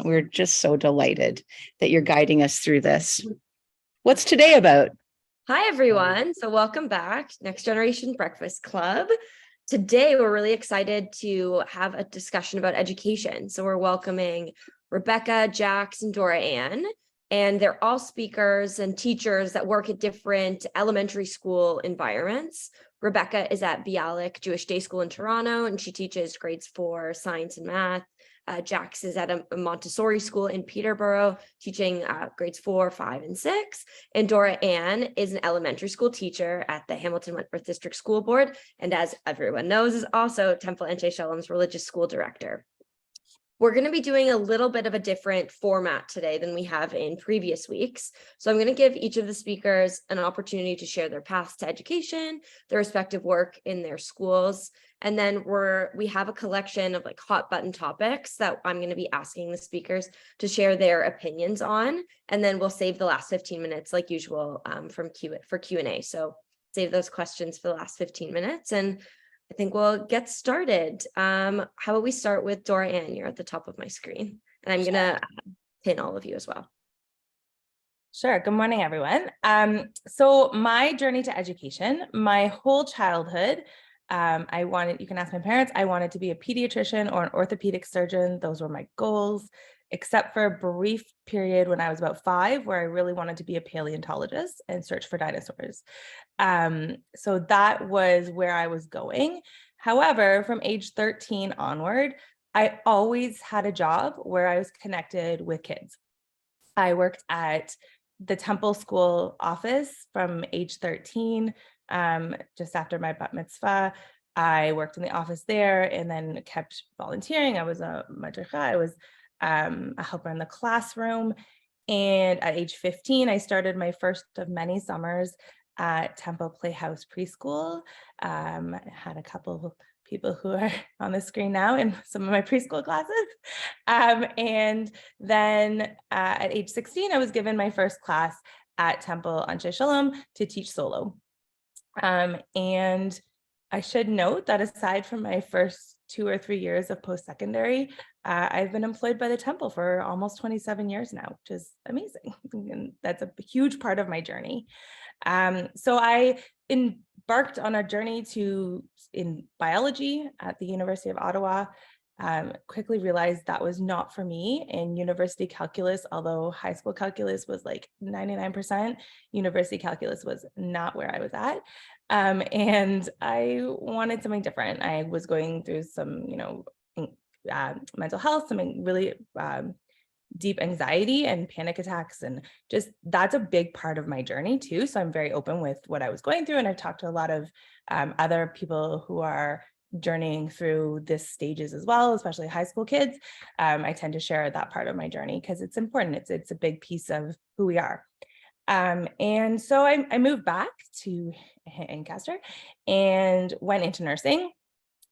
We're just so delighted that you're guiding us through this. What's today about? Hi, everyone. So welcome back, Next Generation Breakfast Club. Today, we're really excited to have a discussion about education. So we're welcoming Rebekah, Jax, and Dora-Ann, and they're all speakers and teachers that work at different elementary school environments. Rebekah is at Bialik Jewish Day School in Toronto, and she teaches grades 4 science and math. Jax is at a Montessori school in Peterborough, teaching grades 4, 5, and 6. And Dora-Ann is an elementary school teacher at the Hamilton Wentworth District School Board, and as everyone knows, is also Temple Anshe Shalom's religious school director. We're going to be doing a little bit of a different format today than we have in previous weeks. So I'm going to give each of the speakers an opportunity to share their paths to education, their respective work in their schools. And then we have a collection of like hot button topics that I'm going to be asking the speakers to share their opinions on. And then we'll save the last 15 minutes like usual for Q&A. So save those questions for the last 15 minutes. And I think we'll get started. How about we start with Dora-Ann? You're at the top of my screen, and I'm going to pin all of you as well. Sure. Good morning, everyone. So my journey to education, my whole childhood, you can ask my parents, I wanted to be a pediatrician or an orthopedic surgeon. Those were my goals, except for a brief period when I was about 5, where I really wanted to be a paleontologist and search for dinosaurs. So that was where I was going. However, from age 13 onward, I always had a job where I was connected with kids. I worked at the Temple School office from age 13, just after my bat mitzvah. I worked in the office there and then kept volunteering. I was a madricha. I was a helper in the classroom. And at age 15, I started my first of many summers at Temple Playhouse Preschool. I had a couple of people who are on the screen now in some of my preschool classes. And then at age 16, I was given my first class at Temple Anshe Shalom to teach solo. And I should note that aside from my first 2 or 3 years of post-secondary, I've been employed by the Temple for almost 27 years now, which is amazing. And that's a huge part of my journey. So I embarked on a journey in biology at the University of Ottawa. Quickly realized that was not for me. In university calculus, although high school calculus was like 99%, university calculus was not where I was at. And I wanted something different. I was going through some, mental health, something really deep anxiety and panic attacks. And just that's a big part of my journey too. So I'm very open with what I was going through. And I've talked to a lot of other people who are journeying through this stages as well, especially high school kids. I tend to share that part of my journey because it's important. It's a big piece of who we are. And so I moved back to Ancaster and went into nursing.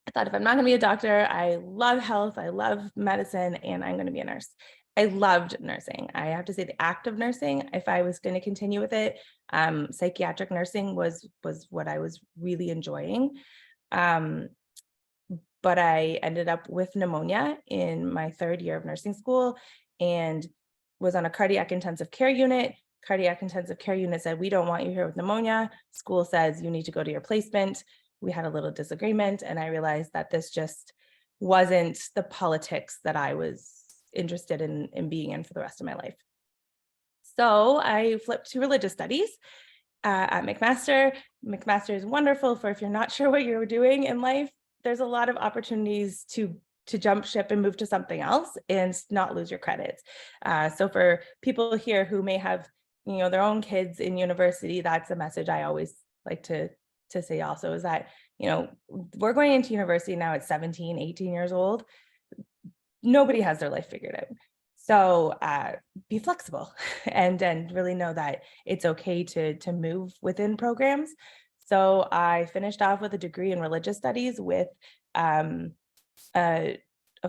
I thought, if I'm not going to be a doctor, I love health, I love medicine, and I'm going to be a nurse. I loved nursing. I have to say the act of nursing, if I was going to continue with it, psychiatric nursing was what I was really enjoying. But I ended up with pneumonia in my 3rd year of nursing school and was on a cardiac intensive care unit. Cardiac intensive care unit said, we don't want you here with pneumonia. School says you need to go to your placement. We had a little disagreement, and I realized that this just wasn't the politics that I was interested in being in for the rest of my life. So I flipped to religious studies at McMaster. McMaster is wonderful for if you're not sure what you're doing in life. There's a lot of opportunities to jump ship and move to something else and not lose your credits. So for people here who may have, their own kids in university, that's a message I always like to say also, is that, we're going into university now at 17, 18 years old. Nobody has their life figured out. So be flexible and really know that it's okay to move within programs. So I finished off with a degree in religious studies with a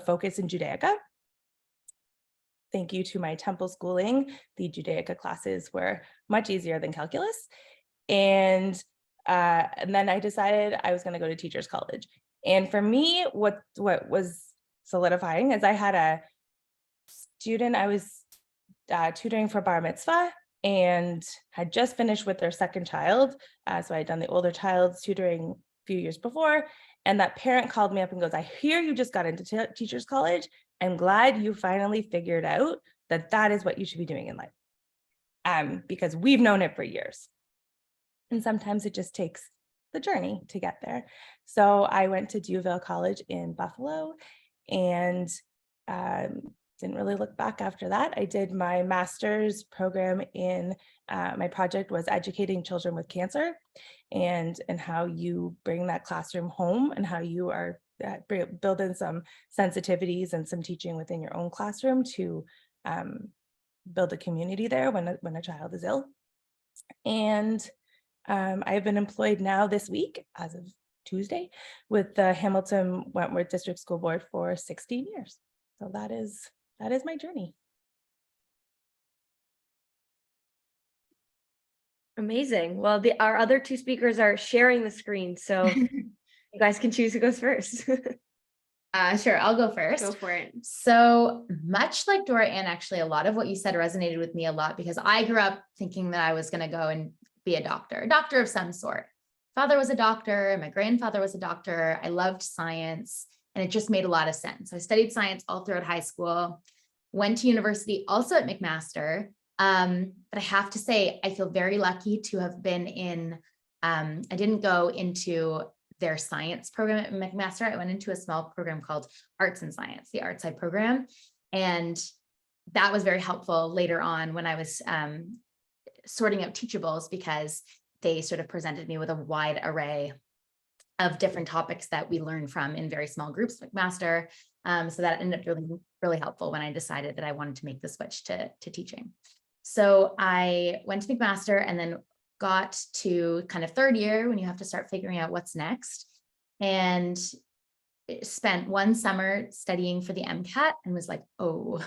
focus in Judaica. Thank you to my Temple schooling, the Judaica classes were much easier than calculus. And then I decided I was going to go to teachers college. And for me, what was solidifying is I had a student I was tutoring for bar mitzvah and had just finished with their second child. So I had done the older child's tutoring a few years before. And that parent called me up and goes, I hear you just got into teachers college. I'm glad you finally figured out that that is what you should be doing in life. Because we've known it for years. And sometimes it just takes the journey to get there. So I went to Duville College in Buffalo and didn't really look back after that. I did my master's program in, my project was educating children with cancer and how you bring that classroom home and how you are building some sensitivities and some teaching within your own classroom to build a community there when a child is ill. And I've been employed now this week as of Tuesday with the Hamilton Wentworth District School Board for 16 years. So that is my journey. Amazing. Well, our other two speakers are sharing the screen, so you guys can choose who goes first. Sure, I'll go first. Go for it. So much like Dora-Ann, actually, a lot of what you said resonated with me a lot because I grew up thinking that I was going to go and be a doctor of some sort. Father was a doctor. My grandfather was a doctor. I loved science, and it just made a lot of sense. So I studied science all throughout high school, went to university also at McMaster. But I have to say, I feel very lucky to have been in, I didn't go into their science program at McMaster. I went into a small program called Arts and Science, the Art Side program. And that was very helpful later on when I was sorting out teachables, because they sort of presented me with a wide array of different topics that we learn from in very small groups at McMaster. So that ended up really, really helpful when I decided that I wanted to make the switch to teaching. So I went to McMaster and then got to kind of third year when you have to start figuring out what's next, and spent one summer studying for the MCAT and was like, oh,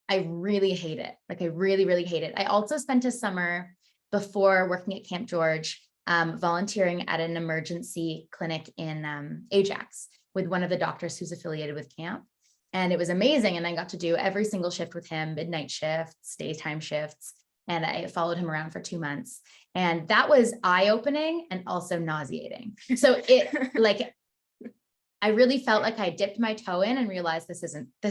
I really hate it. Like I really, really hate it. I also spent a summer before working at Camp George, volunteering at an emergency clinic in Ajax with one of the doctors who's affiliated with camp. And it was amazing. And I got to do every single shift with him, midnight shifts, daytime shifts. And I followed him around for 2 months. And that was eye-opening and also nauseating. So it like, I really felt like I dipped my toe in and realized this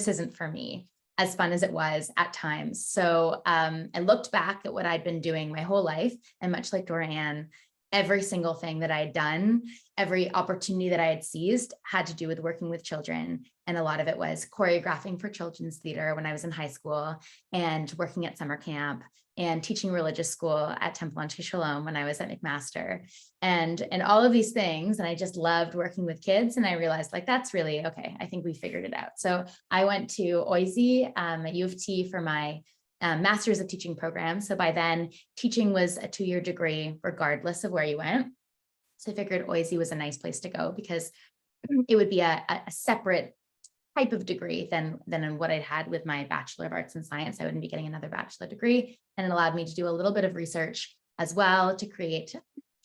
isn't for me, as fun as it was at times. So I looked back at what I'd been doing my whole life, and much like Dora-Ann, every single thing that I had done, every opportunity that I had seized had to do with working with children. And a lot of it was choreographing for children's theater when I was in high school, and working at summer camp, and teaching religious school at Temple on Shalom when I was at McMaster, and all of these things. And I just loved working with kids. And I realized like, that's really, okay, I think we figured it out. So I went to OISE at U of T for my Master's of Teaching program. So by then teaching was a 2-year degree, regardless of where you went. So I figured OISE was a nice place to go because it would be a separate type of degree than in what I'd had with my Bachelor of Arts and Science. I wouldn't be getting another bachelor degree, and it allowed me to do a little bit of research as well to create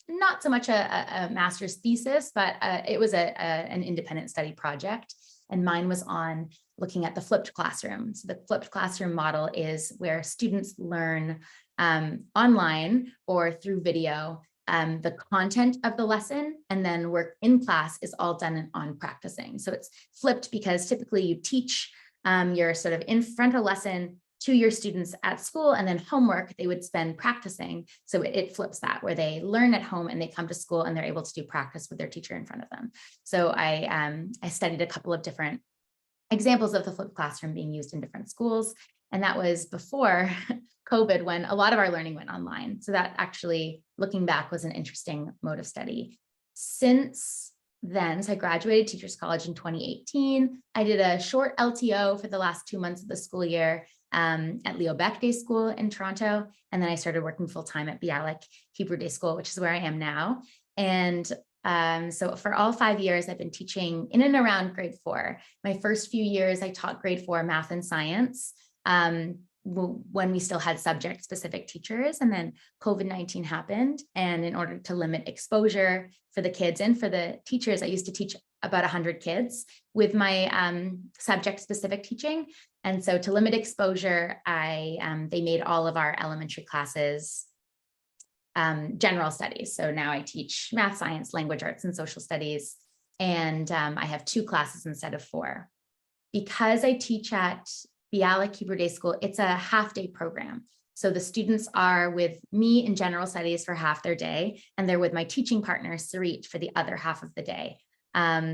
not so much a master's thesis, but it was an independent study project. And mine was on looking at the flipped classroom. So the flipped classroom model is where students learn online or through video the content of the lesson, and then work in class is all done on practicing. So it's flipped because typically you teach your sort of in front of lesson to your students at school, and then homework they would spend practicing. So it flips that, where they learn at home and they come to school and they're able to do practice with their teacher in front of them. So I studied a couple of different examples of the flipped classroom being used in different schools. And that was before COVID, when a lot of our learning went online. So that actually, looking back, was an interesting mode of study. Since then, so I graduated Teachers College in 2018. I did a short LTO for the last 2 months of the school year at Leo Beck Day School in Toronto. And then I started working full-time at Bialik Hebrew Day School, which is where I am now. And so for all 5 years, I've been teaching in and around grade 4. My first few years, I taught grade 4 math and science when we still had subject-specific teachers. And then COVID-19 happened. And in order to limit exposure for the kids and for the teachers, I used to teach about 100 kids with my subject-specific teaching. And so to limit exposure, they made all of our elementary classes general studies. So now I teach math, science, language arts, and social studies. And I have 2 classes instead of 4. Because I teach at Bialik Hebrew Day School, it's a half-day program. So the students are with me in general studies for half their day, and they're with my teaching partner, Sarit, for the other half of the day,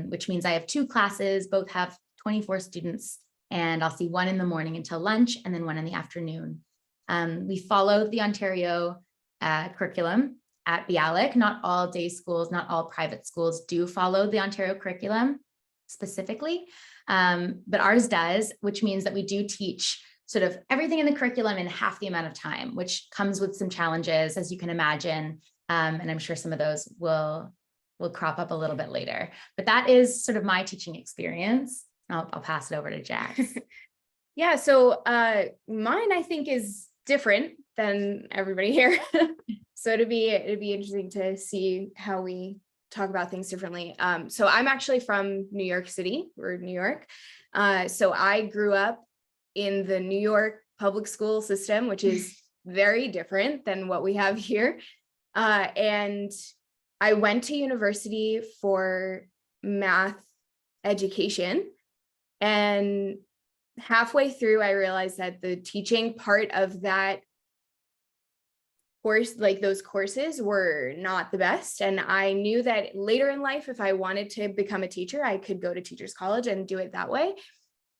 which means I have 2 classes, both have 24 students, and I'll see one in the morning until lunch and then one in the afternoon. We follow the Ontario curriculum at Bialik. Not all day schools, not all private schools do follow the Ontario curriculum specifically, but ours does, which means that we do teach sort of everything in the curriculum in half the amount of time, which comes with some challenges, as you can imagine. And I'm sure some of those will crop up a little bit later, but that is sort of my teaching experience. I'll pass it over to Jax. Yeah, so mine I think is different than everybody here. So it'd be interesting to see how we talk about things differently. So I'm actually from New York City, or New York. So I grew up in the New York public school system, which is very different than what we have here. And I went to university for math education. And halfway through, I realized that the teaching part of that course, like those courses, were not the best. And I knew that later in life, if I wanted to become a teacher, I could go to teachers college and do it that way.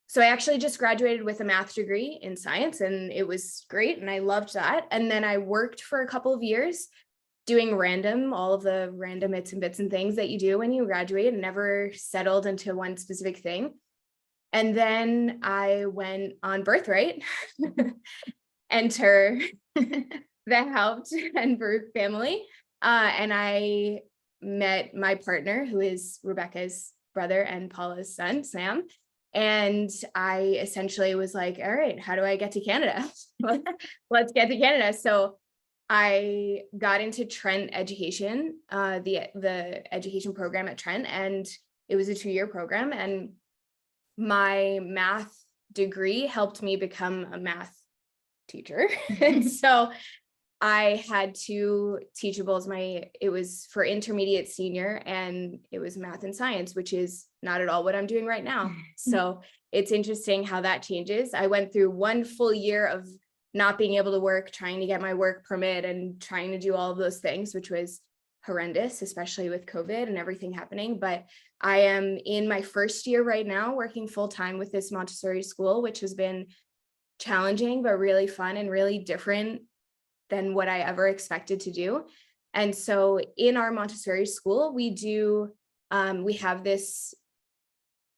So I actually just graduated with a math degree in science, and it was great. And I loved that. And then I worked for a couple of years doing all of the random bits and things that you do when you graduate, and never settled into one specific thing. And then I went on Birthright, enter the Haupt and Berg family. And I met my partner, who is Rebekah's brother and Paula's son, Sam. And I essentially was like, all right, how do I get to Canada? Let's get to Canada. So I got into Trent Education, the education program at Trent, and it was a 2-year program. And my math degree helped me become a math teacher. And so I had 2 teachables. It was for intermediate senior, and it was math and science, which is not at all what I'm doing right now. So it's interesting how that changes. I went through 1 full year of not being able to work, trying to get my work permit and trying to do all of those things, which was horrendous, especially with COVID and everything happening. But I am in my first year right now, working full time with this Montessori school, which has been challenging, but really fun and really different than what I ever expected to do. And so in our Montessori school, we have this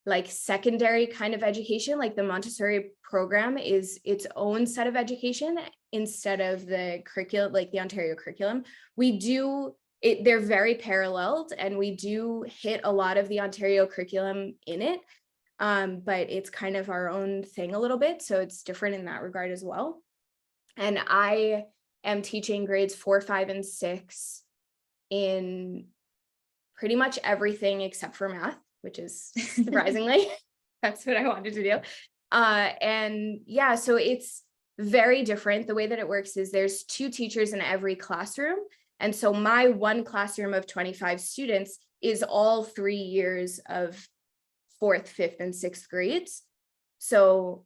like secondary kind of education. Like the Montessori program is its own set of education instead of the curriculum, like the Ontario curriculum. They're very paralleled, and we do hit a lot of the Ontario curriculum in it, but it's kind of our own thing a little bit. So it's different in that regard as well. And I am teaching grades 4, 5, and 6 in pretty much everything except for math, which is surprisingly, that's what I wanted to do. And yeah, so it's very different. The way that it works is there's 2 teachers in every classroom. And so my one classroom of 25 students is all 3 years of 4th, 5th, and 6th grades. So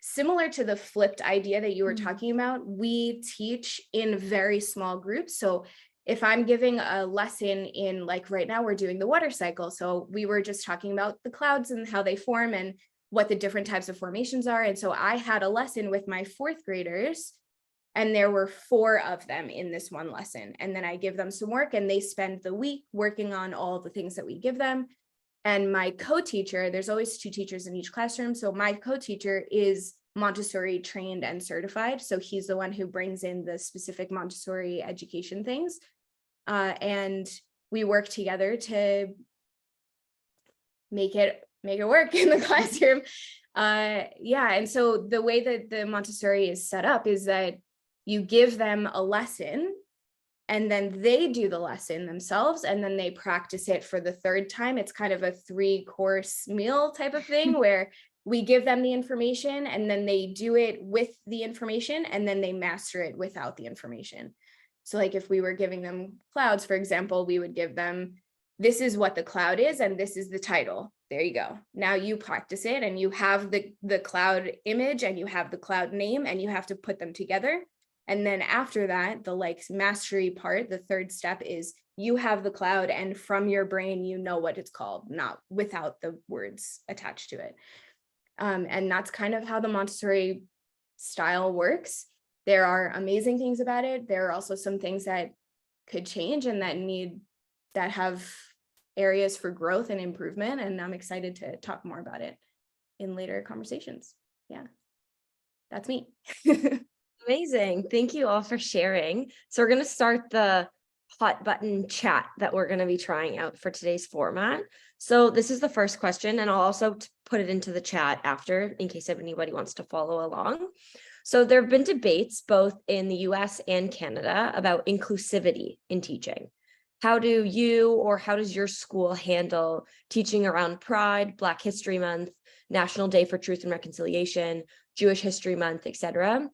similar to the flipped idea that you were talking about, we teach in very small groups. So if I'm giving a lesson in, like right now, we're doing the water cycle. So we were just talking about the clouds and how they form and what the different types of formations are. And so I had a lesson with my 4th graders, and there were 4 of them in this one lesson. And then I give them some work, and they spend the week working on all the things that we give them. And my co-teacher, there's always 2 teachers in each classroom. So my co-teacher is Montessori trained and certified. So he's the one who brings in the specific Montessori education things. And we work together to make it work in the classroom. Yeah. And so the way that the Montessori is set up is that you give them a lesson, and then they do the lesson themselves, and then they practice it for the 3rd time. It's kind of a 3-course meal type of thing where we give them the information and then they do it with the information and then they master it without the information. So like if we were giving them clouds, for example, we would give them, this is what the cloud is and this is the title. There you go. Now you practice it and you have the cloud image and you have the cloud name and you have to put them together. And then after that, the like mastery part, the third step is you have the cloud and from your brain, you know what it's called, not without the words attached to it. And that's kind of how the Montessori style works. There are amazing things about it. There are also some things that could change and that have areas for growth and improvement. And I'm excited to talk more about it in later conversations. Yeah, that's me. Amazing. Thank you all for sharing. So we're going to start the hot button chat that we're going to be trying out for today's format. So this is the first question, and I'll also put it into the chat after in case anybody wants to follow along. So there have been debates both in the US and Canada about inclusivity in teaching. How do you or how does your school handle teaching around Pride, Black History Month, National Day for Truth and Reconciliation, Jewish History Month, etc.?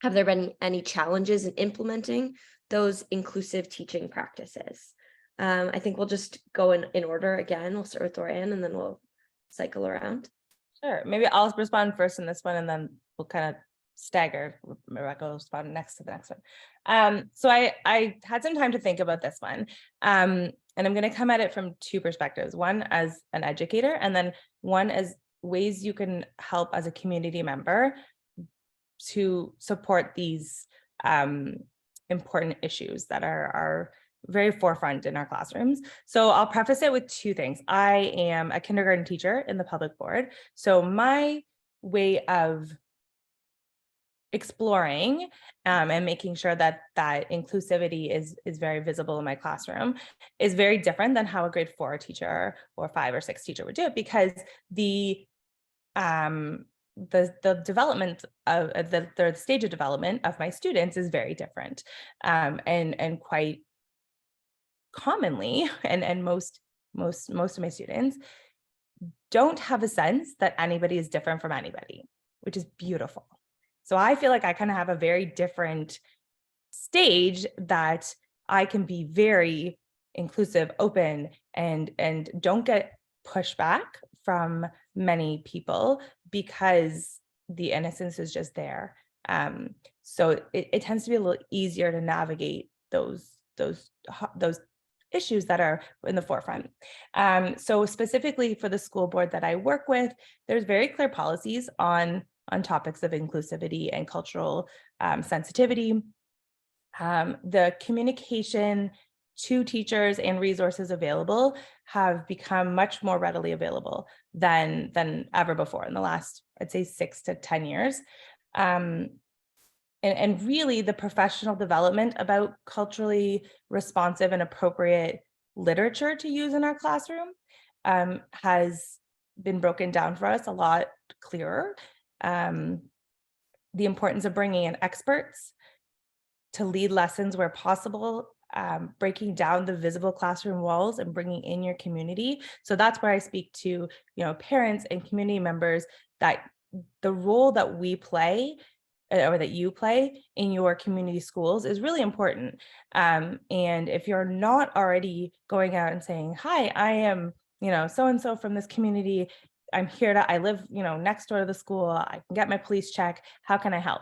Have there been any challenges in implementing those inclusive teaching practices? I think we'll just go in order again. We'll start with Dora-Ann and then we'll cycle around. Sure. Maybe I'll respond first in this one and then we'll kind of stagger. Rebekah will respond next to the next one. So I had some time to think about this one. And I'm going to come at it from two perspectives. One as an educator and then one as ways you can help as a community member to support these important issues that are very forefront in our classrooms. So I'll preface it with two things. I am a kindergarten teacher in the public board. So my way of exploring and making sure that inclusivity is very visible in my classroom is very different than how a grade 4 teacher or 5 or 6 teacher would do it, because the development of the third stage of development of my students is very different, and quite commonly, and most of my students don't have a sense that anybody is different from anybody, which is beautiful. So I feel like I kind of have a very different stage that I can be very inclusive, open, and don't get pushback from many people because the innocence is just there. So it tends to be a little easier to navigate those issues that are in the forefront. So specifically for the school board that I work with, there's very clear policies on topics of inclusivity and cultural sensitivity. The communication to teachers and resources available have become much more readily available than ever before in the last, I'd say, 6 to 10 years. And really the professional development about culturally responsive and appropriate literature to use in our classroom has been broken down for us a lot clearer. The importance of bringing in experts to lead lessons where possible, breaking down the visible classroom walls and bringing in your community. So that's where I speak to, parents and community members, that the role that we play or that you play in your community schools is really important. And if you're not already going out and saying, hi, I am, so-and-so from this community, I live, next door to the school, I can get my police check, how can I help?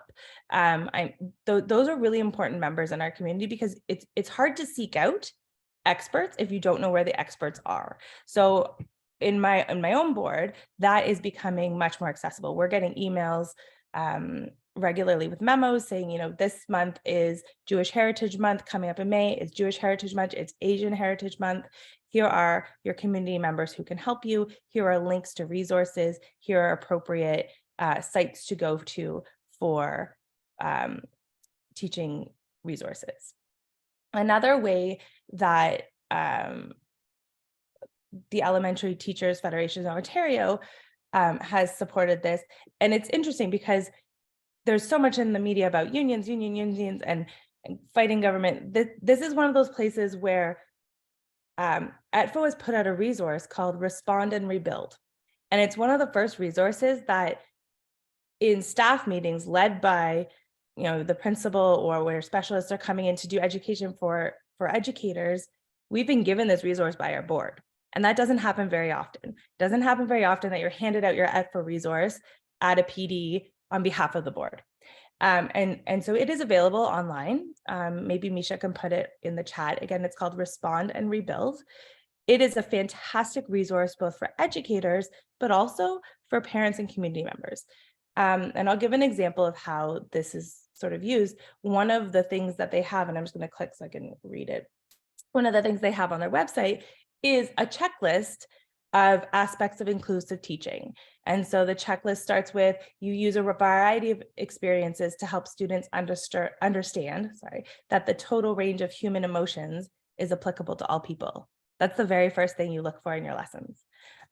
Those are really important members in our community, because it's hard to seek out experts if you don't know where the experts are. So in my own board, that is becoming much more accessible. We're getting emails regularly with memos saying, this month is Jewish Heritage Month, coming up in May is Jewish Heritage Month, it's Asian Heritage Month. Here are your community members who can help you. Here are links to resources. Here are appropriate sites to go to for teaching resources. Another way that the Elementary Teachers Federation of Ontario has supported this, and it's interesting because there's so much in the media about unions and fighting government. This is one of those places where ETFO has put out a resource called Respond and Rebuild. And it's one of the first resources that in staff meetings led by, the principal, or where specialists are coming in to do education for educators, we've been given this resource by our board. And that doesn't happen very often. It doesn't happen very often that you're handed out your EDFA resource at a PD on behalf of the board. And so it is available online. Maybe Misha can put it in the chat. Again, it's called Respond and Rebuild. It is a fantastic resource both for educators, but also for parents and community members. And I'll give an example of how this is sort of used. One of the things that they have, and I'm just going to click so I can read it. One of the things they have on their website is a checklist of aspects of inclusive teaching. And so the checklist starts with, you use a variety of experiences to help students understand that the total range of human emotions is applicable to all people. That's the very first thing you look for in your lessons.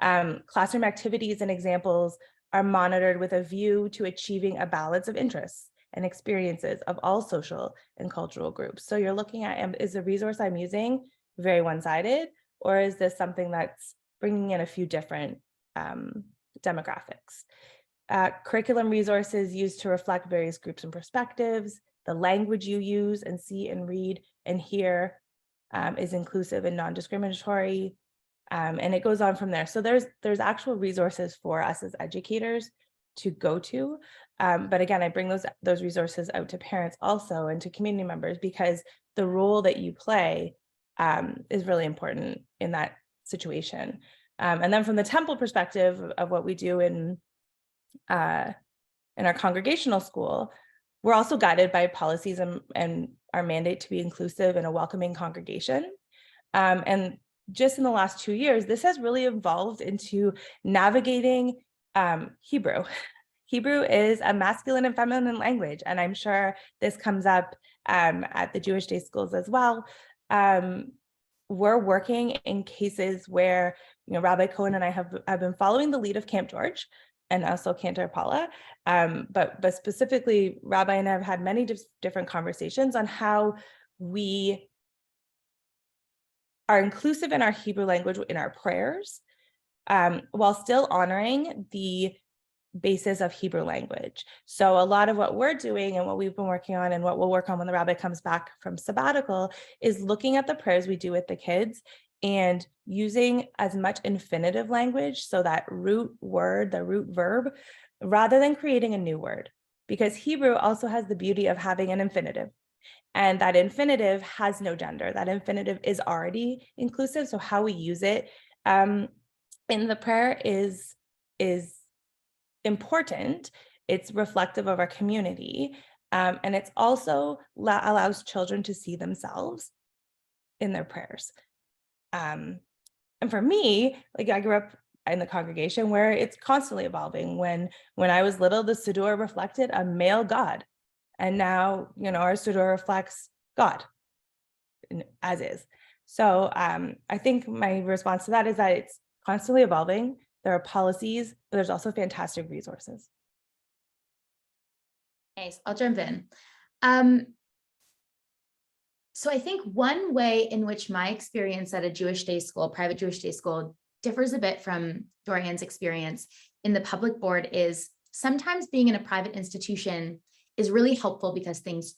Classroom activities and examples are monitored with a view to achieving a balance of interests and experiences of all social and cultural groups. So you're looking at, is the resource I'm using very one-sided, or is this something that's bringing in a few different demographics? Curriculum resources used to reflect various groups and perspectives. The language you use and see and read and hear is inclusive and non-discriminatory. And it goes on from there. So there's actual resources for us as educators to go to. But again, I bring those resources out to parents also and to community members, because the role that you play is really important in that situation. And then from the temple perspective of what we do in our congregational school, we're also guided by policies and our mandate to be inclusive and a welcoming congregation. And just in the last 2 years, this has really evolved into navigating Hebrew. Hebrew is a masculine and feminine language, and I'm sure this comes up at the Jewish day schools as well. We're working in cases where, Rabbi Cohen and I have been following the lead of Camp George and also Cantor Paula, but specifically, Rabbi and I have had many different conversations on how we are inclusive in our Hebrew language in our prayers, while still honoring the basis of Hebrew language. So a lot of what we're doing and what we've been working on and what we'll work on when the rabbi comes back from sabbatical is looking at the prayers we do with the kids and using as much infinitive language, so that root word, the root verb, rather than creating a new word, because Hebrew also has the beauty of having an infinitive. And that infinitive has no gender. That infinitive is already inclusive. So how we use it in the prayer is important. It's reflective of our community. And it's also allows children to see themselves in their prayers. And for me, like, I grew up in the congregation where it's constantly evolving. When I was little, the Siddur reflected a male God. And now, our Siddur reflects God as is. So I think my response to that is that it's constantly evolving. There are policies, but there's also fantastic resources. Nice. I'll jump in. So I think one way in which my experience at a Jewish day school, private Jewish day school, differs a bit from Dora-Ann's experience in the public board is sometimes being in a private institution is really helpful because things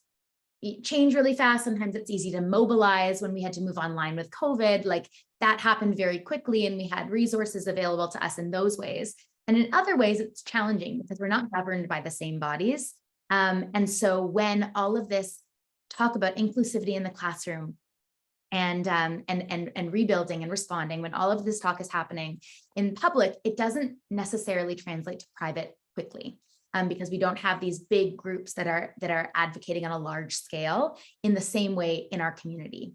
change really fast. Sometimes it's easy to mobilize. When we had to move online with COVID, like that happened very quickly and we had resources available to us in those ways. And in other ways, it's challenging because we're not governed by the same bodies. And so when all of this talk about inclusivity in the classroom and rebuilding and responding, when all of this talk is happening in public, it doesn't necessarily translate to private quickly. Because we don't have these big groups that are advocating on a large scale in the same way in our community.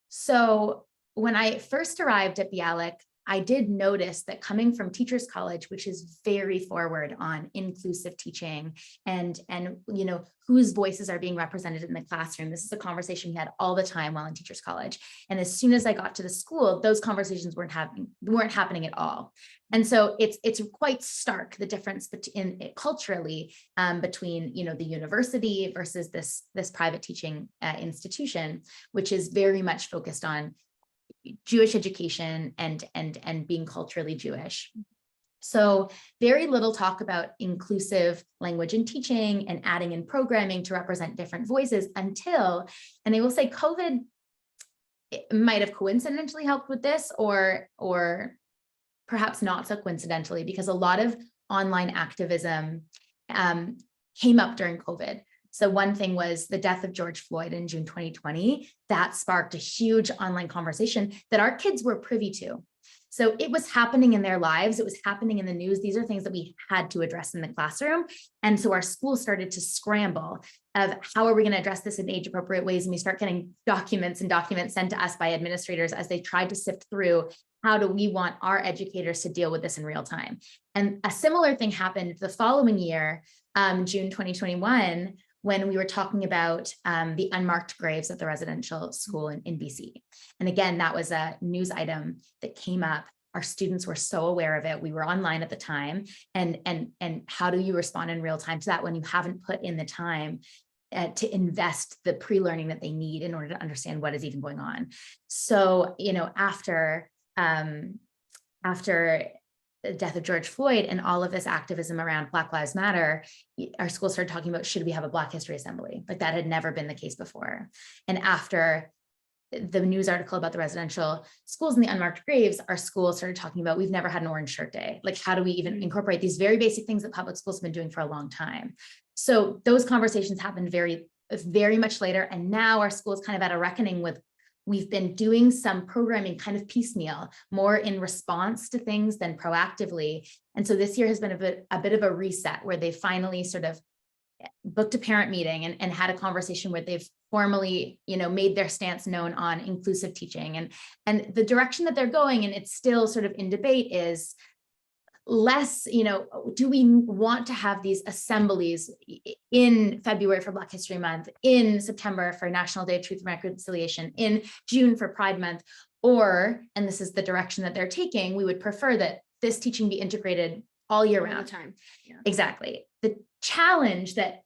So when I first arrived at Bialik, I did notice that coming from Teachers College, which is very forward on inclusive teaching and whose voices are being represented in the classroom. This is a conversation we had all the time while in Teachers College. And as soon as I got to the school, those conversations weren't happening at all. And so it's quite stark, the difference culturally between the university versus this private teaching institution, which is very much focused on Jewish education and being culturally Jewish. So very little talk about inclusive language and teaching and adding in programming to represent different voices until, and I will say COVID might have coincidentally helped with this, or perhaps not so coincidentally, because a lot of online activism came up during COVID. So one thing was the death of George Floyd in June 2020. That sparked a huge online conversation that our kids were privy to. So it was happening in their lives. It was happening in the news. These are things that we had to address in the classroom. And so our school started to scramble of how are we going to address this in age appropriate ways? And we start getting documents sent to us by administrators as they tried to sift through how do we want our educators to deal with this in real time. And a similar thing happened the following year, June 2021, when we were talking about the unmarked graves at the residential school in BC. And again, that was a news item that came up. Our students were so aware of it. We were online at the time. And how do you respond in real time to that when you haven't put in the time to invest the pre-learning that they need in order to understand what is even going on? So, after the death of George Floyd and all of this activism around Black Lives Matter, our school started talking about, should we have a Black History Assembly? Like that had never been the case before. And after the news article about the residential schools and the unmarked graves, our school started talking about, we've never had an Orange Shirt Day. Like, how do we even incorporate these very basic things that public schools have been doing for a long time? So those conversations happened very, very much later. And now our school is kind of at a reckoning with, we've been doing some programming kind of piecemeal, more in response to things than proactively. And so this year has been a bit of a reset where they finally sort of booked a parent meeting and had a conversation where they've formally, made their stance known on inclusive teaching and the direction that they're going. And it's still sort of in debate is less, do we want to have these assemblies in February for Black History Month, in September for National Day of Truth and Reconciliation, in June for Pride Month, or, and this is the direction that they're taking, we would prefer that this teaching be integrated all year round. All the time. Yeah. Exactly. The challenge that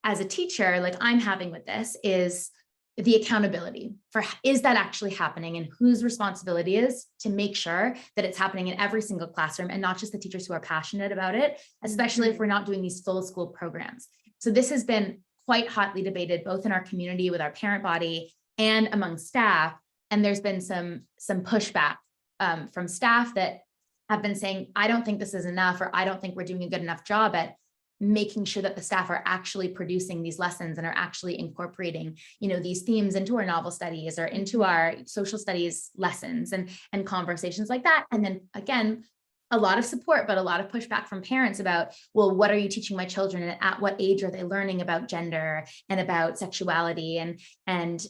as a teacher, like I'm having with this is the accountability for, is that actually happening, and whose responsibility is to make sure that it's happening in every single classroom and not just the teachers who are passionate about it, especially if we're not doing these full school programs. So this has been quite hotly debated, both in our community with our parent body and among staff. And there's been some pushback from staff that have been saying, I don't think this is enough, or I don't think we're doing a good enough job at making sure that the staff are actually producing these lessons and are actually incorporating, these themes into our novel studies or into our social studies lessons and conversations like that. And then again, a lot of support, but a lot of pushback from parents about, well, what are you teaching my children? And at what age are they learning about gender and about sexuality? And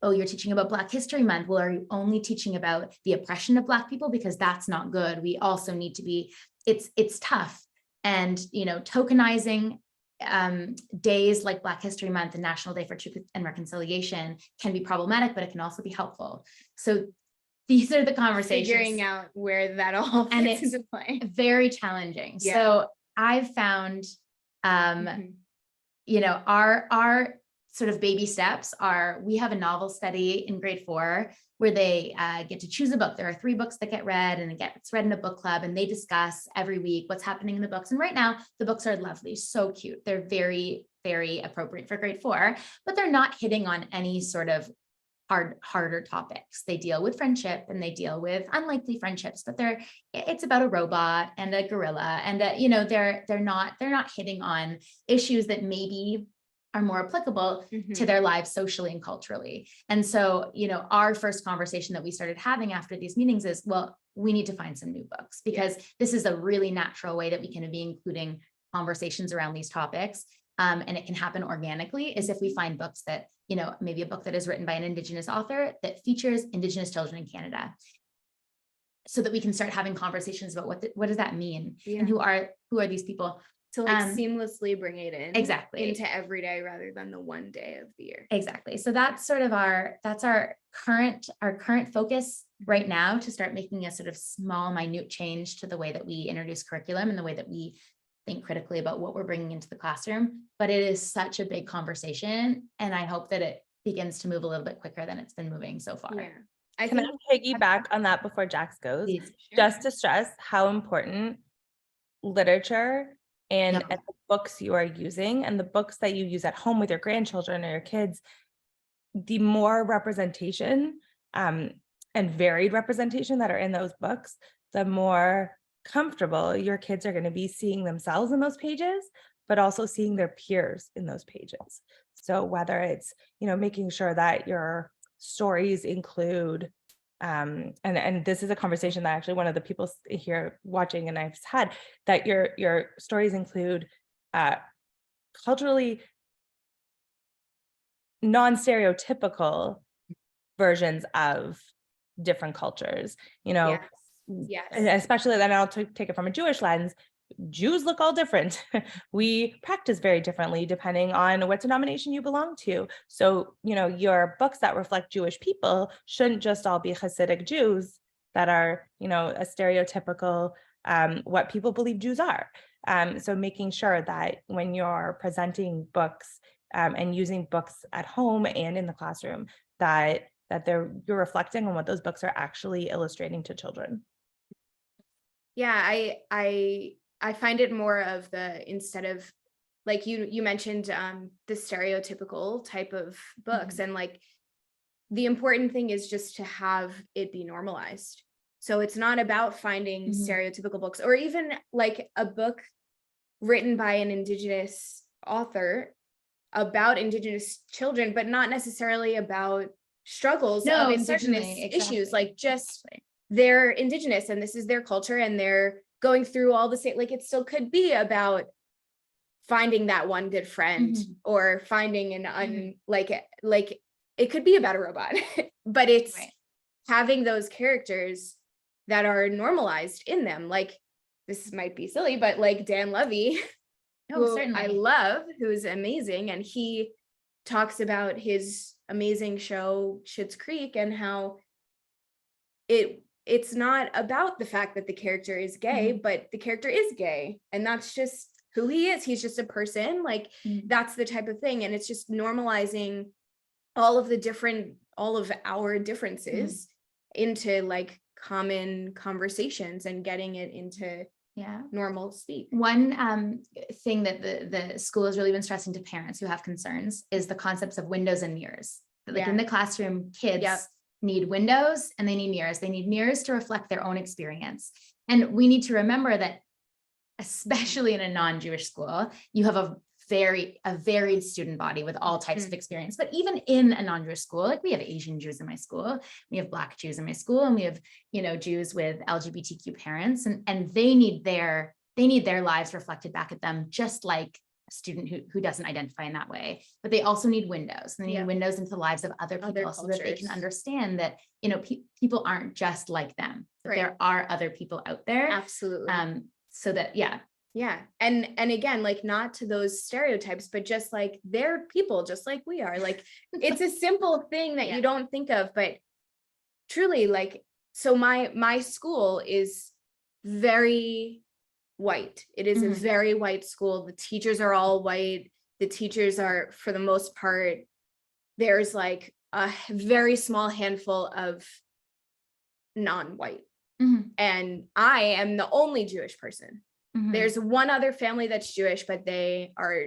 oh, you're teaching about Black History Month. Well, are you only teaching about the oppression of Black people? Because that's not good. We also need to be, it's tough. And, tokenizing days like Black History Month and National Day for Truth and Reconciliation can be problematic, but it can also be helpful. So these are the conversations. Figuring out where that all fits and it's into play. Very challenging. Yeah. So I've found, our sort of baby steps are, we have a novel study in grade 4 where they get to choose a book. There are 3 books that get read, and it gets read in a book club, and they discuss every week what's happening in the books. And right now the books are lovely, so cute. They're very, very appropriate for grade 4, but they're not hitting on any sort of harder topics. They deal with friendship and they deal with unlikely friendships, but it's about a robot and a gorilla, and they're not hitting on issues that maybe are more applicable to their lives socially and culturally. And so, our first conversation that we started having after these meetings is, well, we need to find some new books, because this is a really natural way that we can be including conversations around these topics. And it can happen organically, is if we find books that, maybe a book that is written by an Indigenous author that features Indigenous children in Canada, so that we can start having conversations about what does that mean? Yeah. And who are these people? To seamlessly bring it in Exactly into every day rather than the one day of the year. Exactly. So that's sort of our current focus right now, to start making a sort of small, minute change to the way that we introduce curriculum and the way that we think critically about what we're bringing into the classroom. But it is such a big conversation, and I hope that it begins to move a little bit quicker than it's been moving so far. Yeah. Can I piggyback on that before Jax goes? Please. Just to stress how important literature and, Yep. and the books you are using and the books that you use at home with your grandchildren or your kids, the more representation and varied representation that are in those books, the more comfortable your kids are going to be seeing themselves in those pages, but also seeing their peers in those pages. So whether it's, making sure that your stories include, and this is a conversation that actually one of the people here watching and I've had, that your stories include culturally non-stereotypical versions of different cultures, Yes. and Yes. especially then I'll take it from a Jewish lens. Jews look all different. We practice very differently depending on what denomination you belong to. So, your books that reflect Jewish people shouldn't just all be Hasidic Jews that are, a stereotypical what people believe Jews are. So making sure that when you're presenting books and using books at home and in the classroom, that you're reflecting on what those books are actually illustrating to children. Yeah, I find it more of instead of like you mentioned the stereotypical type of books, and like the important thing is just to have it be normalized. So it's not about finding stereotypical books, or even like a book written by an Indigenous author about Indigenous children, but not necessarily about struggles of Indigenous issues, like just they're Indigenous and this is their culture and they're going through all the same, like it still could be about finding that one good friend or finding an like it could be about a robot, but it's having those characters that are normalized in them. Like, this might be silly, but like Dan Levy, who I love, who's amazing, and he talks about his amazing show Schitt's Creek and how it's not about the fact that the character is gay, but the character is gay, and that's just who he is. He's just a person. Like that's the type of thing, and it's just normalizing all of our differences into like common conversations and getting it into normal speak. One thing that the school has really been stressing to parents who have concerns is the concepts of windows and mirrors. Like in the classroom, kids need windows and they need mirrors. They need mirrors to reflect their own experience. And we need to remember that, especially in a non-Jewish school, you have a varied student body with all types of experience. But even in a non-Jewish school, like we have Asian Jews in my school, we have Black Jews in my school, and we have, Jews with LGBTQ parents, and they need their lives reflected back at them, just like a student who doesn't identify in that way. But they also need windows. And they need windows into the lives of other people so that they can understand that, people aren't just like them. That there are other people out there. Absolutely. So that, Yeah. And again, like not to those stereotypes, but just like they're people just like we are. Like it's a simple thing that you don't think of, but truly, like, so my school is very white. It is a very white school. The teachers are all white. The teachers are, for the most part, there's like a very small handful of non-white. And I am the only Jewish person. There's one other family that's Jewish, but they are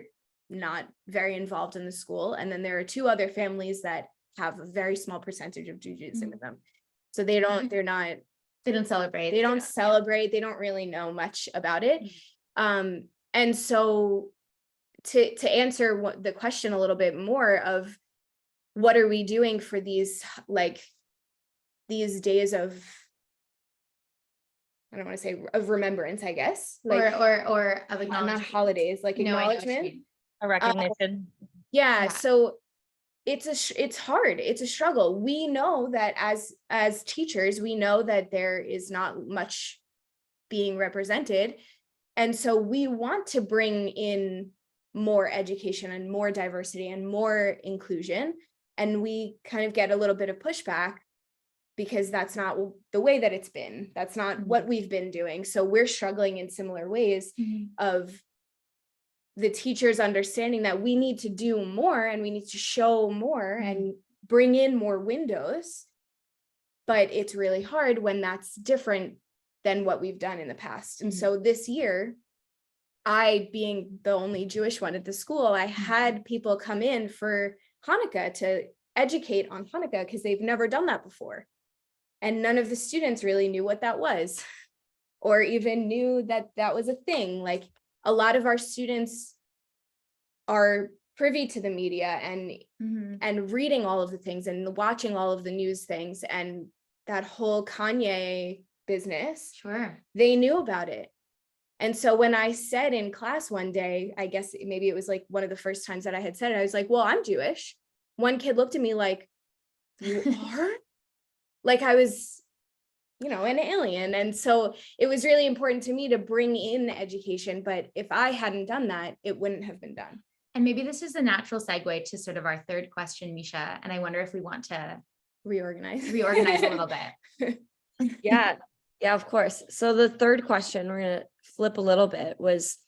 not very involved in the school. And then there are two other families that have a very small percentage of Judaism in them. So they don't celebrate. They don't really know much about it. And so to answer the question a little bit more of what are we doing for these days of, I don't want to say of remembrance, I guess, like, or of not holidays, like acknowledgement, a recognition. So it's hard. It's a struggle. We know that as teachers, we know that there is not much being represented. And so we want to bring in more education and more diversity and more inclusion. And we kind of get a little bit of pushback, because that's not the way that it's been. That's not what we've been doing. So we're struggling in similar ways of the teachers understanding that we need to do more and we need to show more and bring in more windows but it's really hard when that's different than what we've done in the past. And so this year, I, being the only Jewish one at the school, I had people come in for Hanukkah to educate on Hanukkah because they've never done that before. And none of the students really knew what that was or even knew that that was a thing. Like, a lot of our students are privy to the media and reading all of the things and watching all of the news things, and that whole Kanye business, Sure. they knew about it. And so when I said in class one day, I guess maybe it was like one of the first times that I had said it, I was like, well, I'm Jewish. One kid looked at me like, you are? Like I was, an alien. And so it was really important to me to bring in education. But if I hadn't done that, it wouldn't have been done. And maybe this is a natural segue to sort of our third question, Misha. And I wonder if we want to Reorganize a little bit. Yeah, of course. So the third question, we're going to flip a little bit, was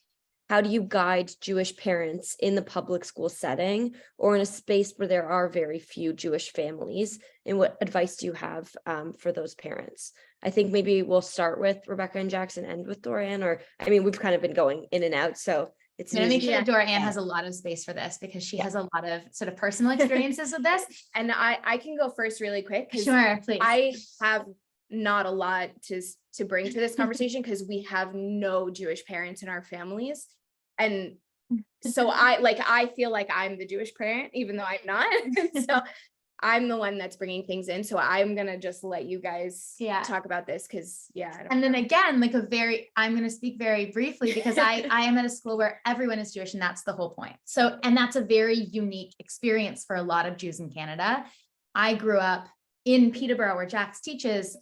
how do you guide Jewish parents in the public school setting or in a space where there are very few Jewish families? And what advice do you have for those parents? I think maybe we'll start with Rebekah and Jackson, end with Dora-Ann, or we've kind of been going in and out. So it's I'm gonna make sure easy. that Dora-Ann has a lot of space for this because she has a lot of sort of personal experiences with this. And I can go first really quick. Sure, please. I have not a lot to bring to this conversation because we have no Jewish parents in our families. And so I feel like I'm the Jewish parent, even though I'm not. So I'm the one that's bringing things in. So I'm going to just let you guys talk about this because and then again, I'm going to speak very briefly because I am at a school where everyone is Jewish and that's the whole point. So, and that's a very unique experience for a lot of Jews in Canada. I grew up in Peterborough where Jax teaches,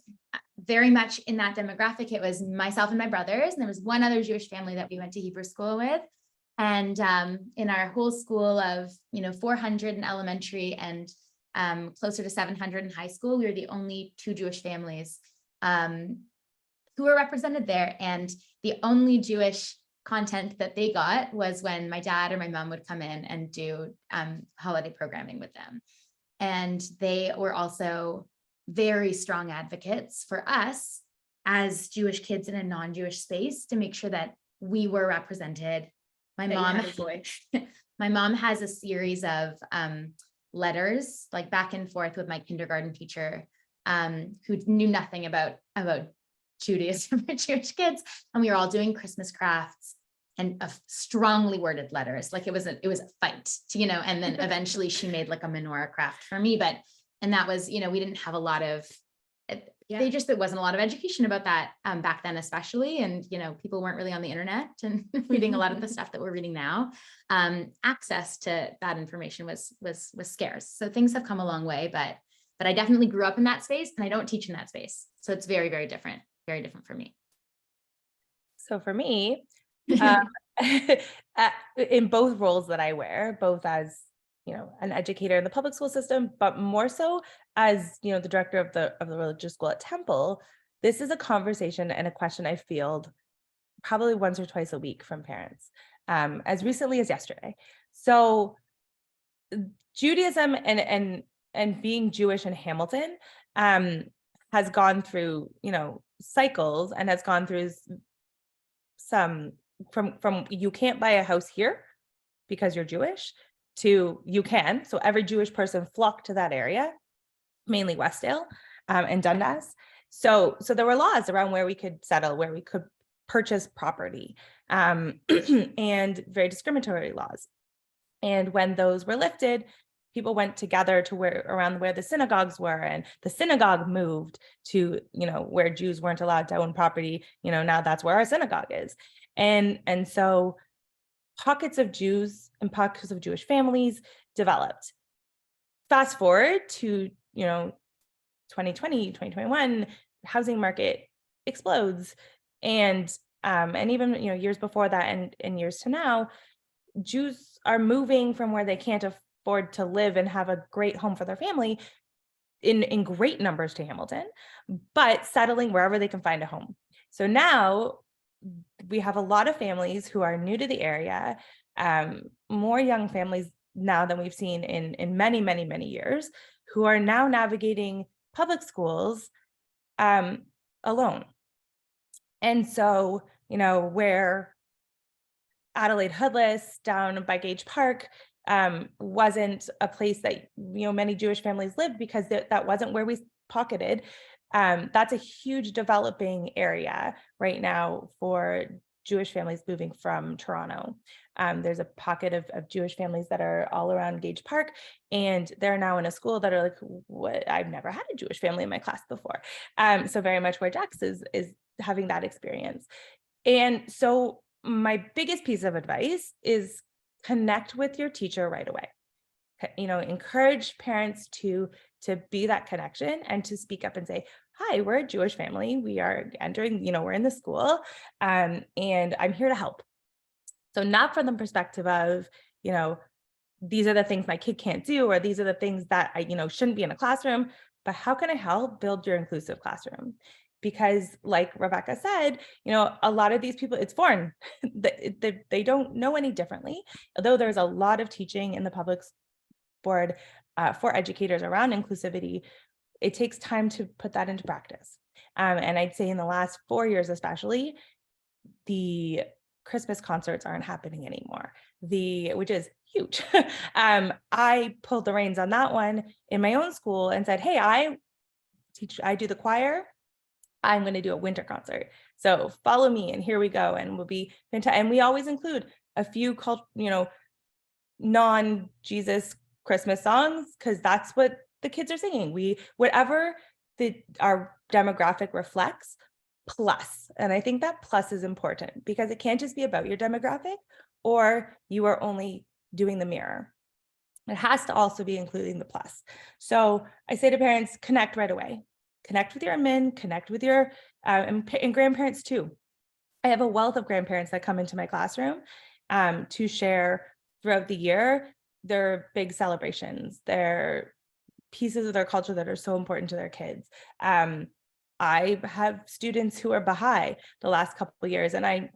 very much in that demographic. It was myself and my brothers, and there was one other Jewish family that we went to Hebrew school with. And in our whole school of 400 in elementary and closer to 700 in high school, we were the only two Jewish families who were represented there. And the only Jewish content that they got was when my dad or my mom would come in and do holiday programming with them. And they were also very strong advocates for us as Jewish kids in a non-Jewish space to make sure that we were represented. My mom has a series of letters like back and forth with my kindergarten teacher who knew nothing about Judaism for Jewish kids. And we were all doing Christmas crafts and strongly worded letters. Like it was a fight, and then eventually she made like a menorah craft for me. And that was, we didn't have a lot of, there wasn't a lot of education about that back then, especially. And, people weren't really on the internet and reading a lot of the stuff that we're reading now. Access to that information was scarce. So things have come a long way, but I definitely grew up in that space and I don't teach in that space. So it's very, very different for me. So for me, in both roles that I wear, both as an educator in the public school system, but more so as the director of the religious school at Temple, this is a conversation and a question I field probably once or twice a week from parents, as recently as yesterday. So Judaism and being Jewish in Hamilton has gone through cycles and has gone through some from you can't buy a house here because you're Jewish to you can. So every Jewish person flocked to that area, mainly Westdale and Dundas. So there were laws around where we could settle, where we could purchase property, and very discriminatory laws. And when those were lifted, people went together to around where the synagogues were, and the synagogue moved to, where Jews weren't allowed to own property. Now that's where our synagogue is. And so pockets of Jews and pockets of Jewish families developed. Fast forward to, 2020, 2021, housing market explodes. And even, years before that and years to now, Jews are moving from where they can't afford to live and have a great home for their family in great numbers to Hamilton, but settling wherever they can find a home. So now we have a lot of families who are new to the area, more young families now than we've seen in many, many, many years, who are now navigating public schools alone. And so, where Adelaide Hoodless down by Gage Park wasn't a place that, many Jewish families lived because that wasn't where we pocketed. That's a huge developing area right now for Jewish families moving from Toronto. There's a pocket of Jewish families that are all around Gage Park, and they're now in a school that are like, what? I've never had a Jewish family in my class before. So very much where Jax is having that experience. And so my biggest piece of advice is connect with your teacher right away. Encourage parents to be that connection and to speak up and say, hi, we're a Jewish family. We are entering, we're in the school, and I'm here to help. So not from the perspective of, these are the things my kid can't do, or these are the things that I, shouldn't be in a classroom, but how can I help build your inclusive classroom? Because like Rebekah said, a lot of these people, it's foreign. They don't know any differently, although there's a lot of teaching in the public board for educators around inclusivity. It takes time to put that into practice. And I'd say in the last 4 years, especially, the Christmas concerts aren't happening anymore, which is huge. I pulled the reins on that one in my own school and said, hey, I do the choir. I'm going to do a winter concert. So follow me, and here we go. And we'll be fantastic. And we always include a few non-Jesus Christmas songs, because that's what the kids are singing. Whatever our demographic reflects, plus. And I think that plus is important, because it can't just be about your demographic, or you are only doing the mirror. It has to also be including the plus. So I say to parents, connect right away. Connect with your admin, connect with your and grandparents too. I have a wealth of grandparents that come into my classroom to share throughout the year their big celebrations, their pieces of their culture that are so important to their kids. I have students who are Baha'i the last couple of years, and I,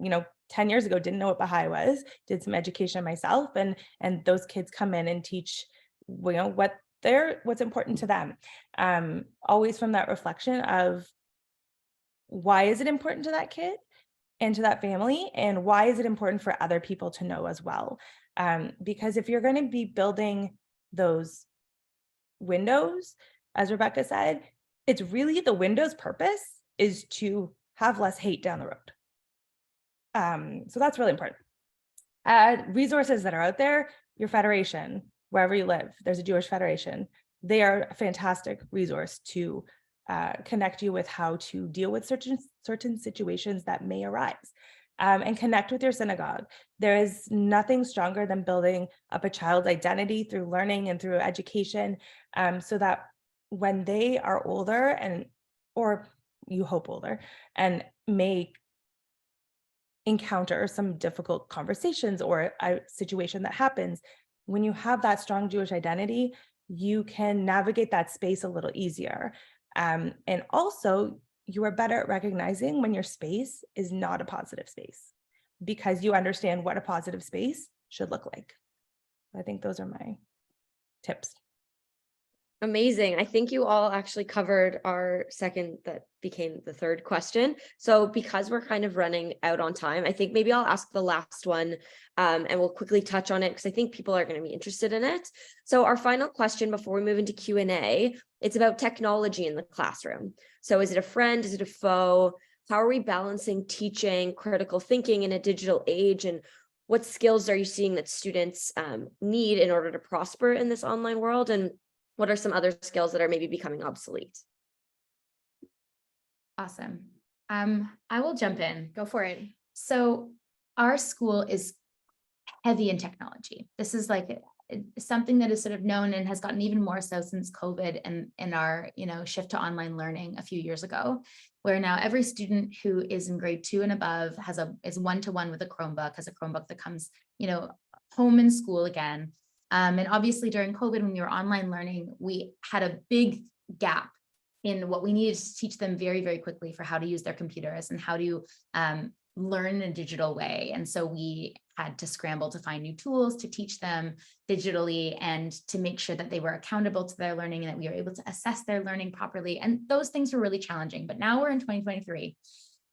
10 years ago, didn't know what Baha'i was, did some education myself, and those kids come in and teach, what's important to them. Always from that reflection of why is it important to that kid and to that family, and why is it important for other people to know as well? Because if you're going to be building those windows, as Rebekah said, it's really the window's purpose is to have less hate down the road. So that's really important. Resources that are out there, your federation, wherever you live, there's a Jewish federation. They are a fantastic resource to connect you with how to deal with certain situations that may arise. And connect with your synagogue. There is nothing stronger than building up a child's identity through learning and through education, so that when they are older, or you hope older, and may encounter some difficult conversations or a situation that happens, when you have that strong Jewish identity, you can navigate that space a little easier. And also, you are better at recognizing when your space is not a positive space, because you understand what a positive space should look like. I think those are my tips. Amazing. I think you all actually covered our second, that became the third question. So because we're kind of running out on time, I think maybe I'll ask the last one and we'll quickly touch on it, because I think people are going to be interested in it. So our final question before we move into Q&A, it's about technology in the classroom. So is it a friend? Is it a foe? How are we balancing teaching critical thinking in a digital age? And what skills are you seeing that students need in order to prosper in this online world? And what are some other skills that are maybe becoming obsolete? Awesome. I will jump in. Go for it. So our school is heavy in technology. This is like something that is sort of known and has gotten even more so since COVID and in our, shift to online learning a few years ago, where now every student who is in grade 2 and above is one-to-one with a Chromebook, has a Chromebook that comes, home in school again. And obviously during COVID, when we were online learning, we had a big gap in what we needed to teach them very, very quickly for how to use their computers and how to learn in a digital way. And so we had to scramble to find new tools to teach them digitally and to make sure that they were accountable to their learning and that we were able to assess their learning properly. And those things were really challenging. But now we're in 2023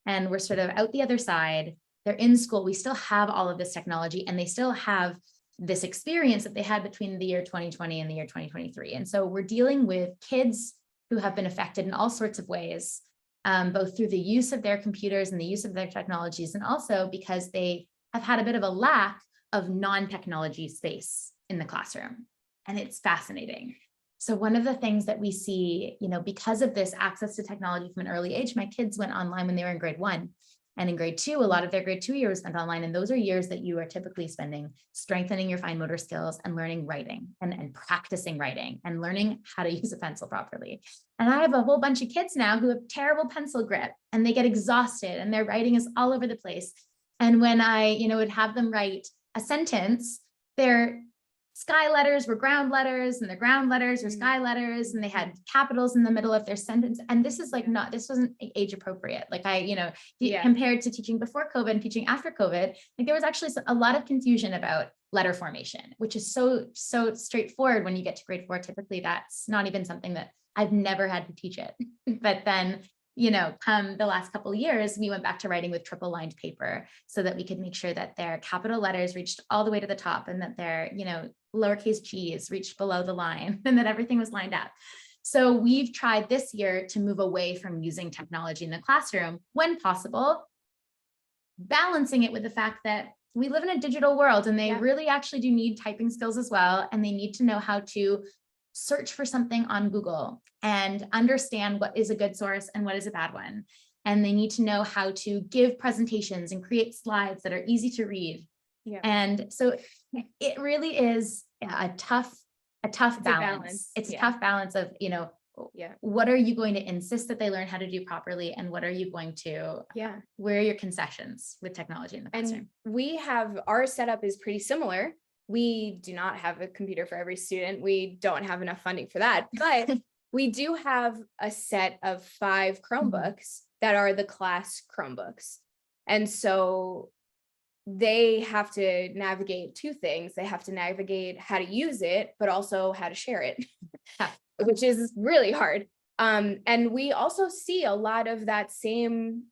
and we're sort of out the other side. They're in school. We still have all of this technology and they still have this experience that they had between the year 2020 and the year 2023. And so we're dealing with kids who have been affected in all sorts of ways, both through the use of their computers and the use of their technologies, and also because they have had a bit of a lack of non-technology space in the classroom. And it's fascinating. So one of the things that we see, because of this access to technology from an early age, my kids went online when they were in grade 1. And in grade 2, a lot of their grade 2 years spent online. And those are years that you are typically spending strengthening your fine motor skills and learning writing and practicing writing and learning how to use a pencil properly. And I have a whole bunch of kids now who have terrible pencil grip and they get exhausted and their writing is all over the place. And when I, would have them write a sentence, their sky letters were ground letters and the ground letters were sky letters and they had capitals in the middle of their sentence. And this is like this wasn't age appropriate. Like compared to teaching before COVID and teaching after COVID, like there was actually a lot of confusion about letter formation, which is so straightforward when you get to grade 4. Typically, that's not even something that I've never had to teach it. But then come the last couple of years, we went back to writing with triple lined paper so that we could make sure that their capital letters reached all the way to the top and that their, lowercase g's reached below the line and that everything was lined up. So we've tried this year to move away from using technology in the classroom when possible, balancing it with the fact that we live in a digital world and they really actually do need typing skills as well. And they need to know how to search for something on Google and understand what is a good source and what is a bad one. And they need to know how to give presentations and create slides that are easy to read. Yeah. And so it really is a tough balance. It's a tough balance of, what are you going to insist that they learn how to do properly? And what are you going to, where are your concessions with technology in the classroom? And our setup is pretty similar. We do not have a computer for every student. We don't have enough funding for that, but we do have a set of 5 Chromebooks that are the class Chromebooks. And so they have to navigate 2 things. They have to navigate how to use it, but also how to share it, which is really hard. And we also see a lot of that same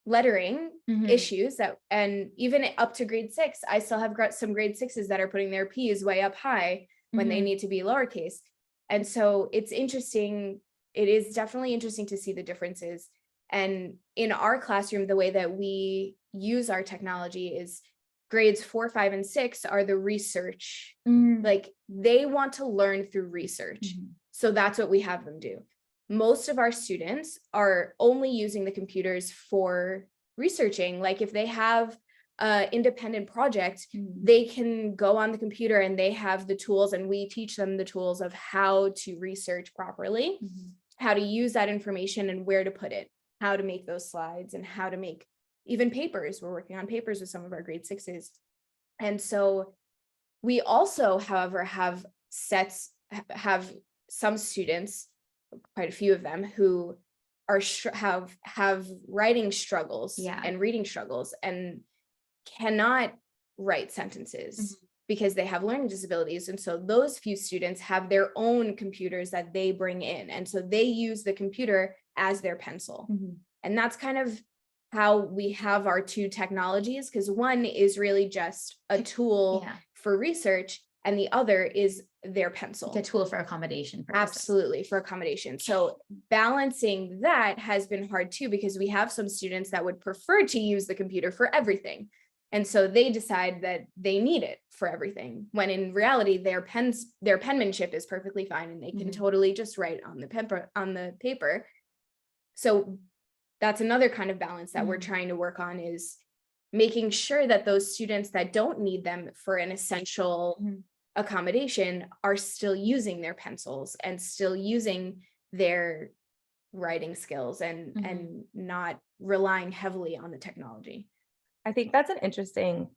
lettering issues and even up to grade 6, I still have some grade 6s that are putting their P's way up high when they need to be lowercase. And so it's interesting. It is definitely interesting to see the differences. And in our classroom, the way that we use our technology is grades 4, 5, and 6 are the research. Like they want to learn through research. So that's what we have them do. Most of our students are only using the computers for researching. Like if they have an independent project, they can go on the computer and they have the tools and we teach them the tools of how to research properly, how to use that information and where to put it, how to make those slides and how to make even papers. We're working on papers with some of our grade 6s. And so we also, however, have some students, quite a few of them, who are have writing struggles and reading struggles and cannot write sentences because they have learning disabilities. And so those few students have their own computers that they bring in. And so they use the computer as their pencil. And that's kind of how we have our 2 technologies, because one is really just a tool for research and the other is their pencil. Like a tool for accommodation. Absolutely, for accommodation. So balancing that has been hard too, because we have some students that would prefer to use the computer for everything. And so they decide that they need it for everything, when in reality, their penmanship is perfectly fine and they can totally just write on the paper. So that's another kind of balance that we're trying to work on, is making sure that those students that don't need them for an essential accommodation are still using their pencils and still using their writing skills and not relying heavily on the technology. I think that's an interesting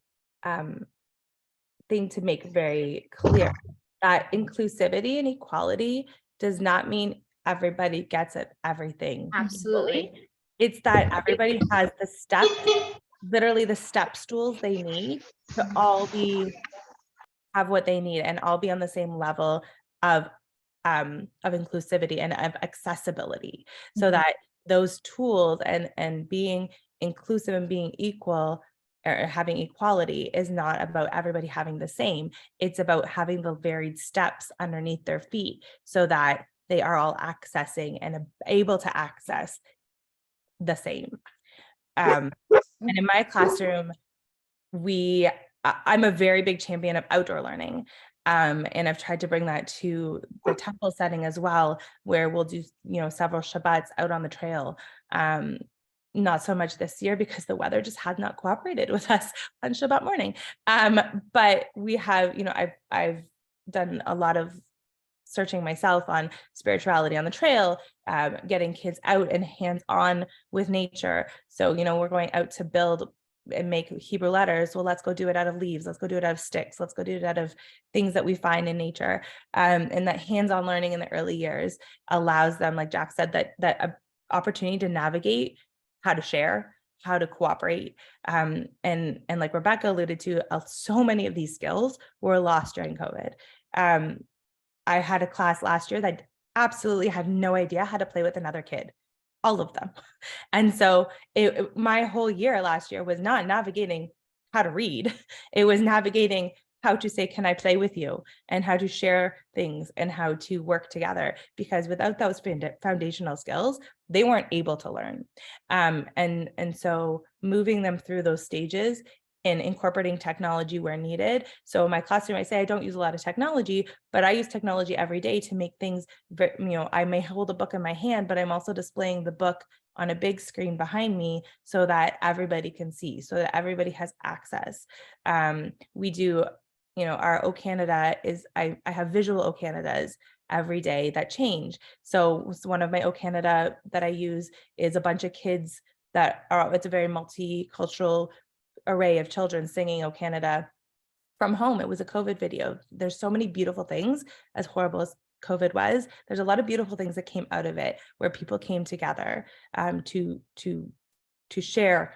thing to make very clear, that inclusivity and equality does not mean everybody gets it, everything. Absolutely. It's that everybody has the steps literally the step stools they need to all have what they need and all be on the same level of inclusivity and of accessibility, so that those tools and being inclusive and being equal or having equality is not about everybody having the same. It's about having the varied steps underneath their feet so that they are all accessing and able to access the same. And in my classroom, I'm a very big champion of outdoor learning. And I've tried to bring that to the temple setting as well, where we'll do, several Shabbats out on the trail. Not so much this year because the weather just had not cooperated with us on Shabbat morning. But we have, I've done a lot of searching myself on spirituality on the trail, getting kids out and hands-on with nature. So, we're going out to build and make Hebrew letters. Well, let's go do it out of leaves. Let's go do it out of sticks. Let's go do it out of things that we find in nature. And that hands-on learning in the early years allows them, like Jack said, that opportunity to navigate how to share, how to cooperate. And like Rebekah alluded to, so many of these skills were lost during COVID. I had a class last year that absolutely had no idea how to play with another kid, all of them. And so my whole year last year was not navigating how to read. It was navigating how to say, can I play with you, and how to share things and how to work together, because without those foundational skills, they weren't able to learn. And so moving them through those stages and incorporating technology where needed. So in my classroom, I say I don't use a lot of technology, but I use technology every day to make things, I may hold a book in my hand, but I'm also displaying the book on a big screen behind me so that everybody can see, so that everybody has access. We do, our O Canada is, I have visual O Canadas every day that change. So one of my O Canada that I use is a bunch of kids it's a very multicultural array of children singing O Canada from home. It was a COVID video. There's so many beautiful things, as horrible as COVID was. There's a lot of beautiful things that came out of it, where people came together to share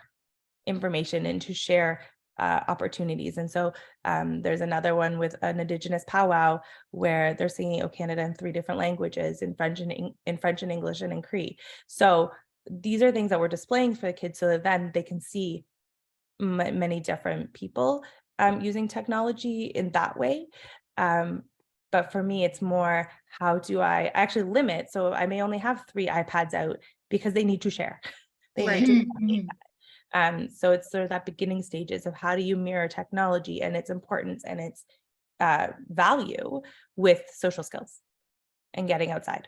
information and to share opportunities. And so there's another one with an Indigenous powwow where they're singing O Canada in 3 different languages, in French and English and in Cree. So these are things that we're displaying for the kids so that then they can see many different people using technology in that way. But for me, it's more, how do I actually limit? So I may only have 3 iPads out because they need to share. They need to communicate that. So it's sort of that beginning stages of how do you mirror technology and its importance and its value with social skills and getting outside.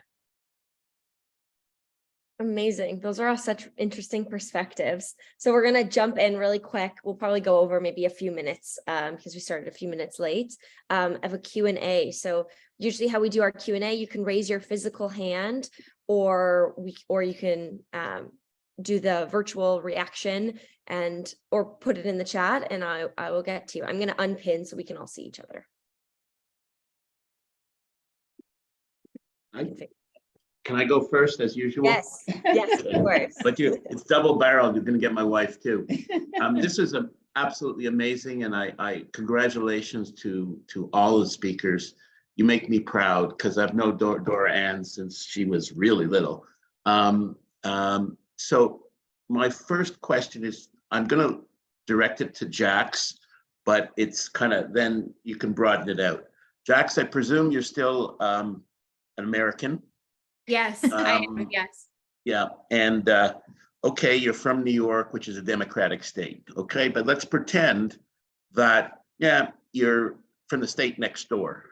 Amazing. Those are all such interesting perspectives. So we're going to jump in really quick. We'll probably go over maybe a few minutes because we started a few minutes late of a Q&A. So usually how we do our Q&A, you can raise your physical hand or you can do the virtual reaction or put it in the chat and I will get to you. I'm going to unpin so we can all see each other. Can I go first as usual? Yes, of course. But it's double barreled. You're going to get my wife too. This is absolutely amazing, and I congratulations to all the speakers. You make me proud because I've known Dora-Ann since she was really little. So my first question is, I'm going to direct it to Jax, but it's kind of, then you can broaden it out. Jax, I presume you're still an American. Yes, I am. Yes. Yeah. And okay, you're from New York, which is a democratic state. Okay. But let's pretend that, you're from the state next door,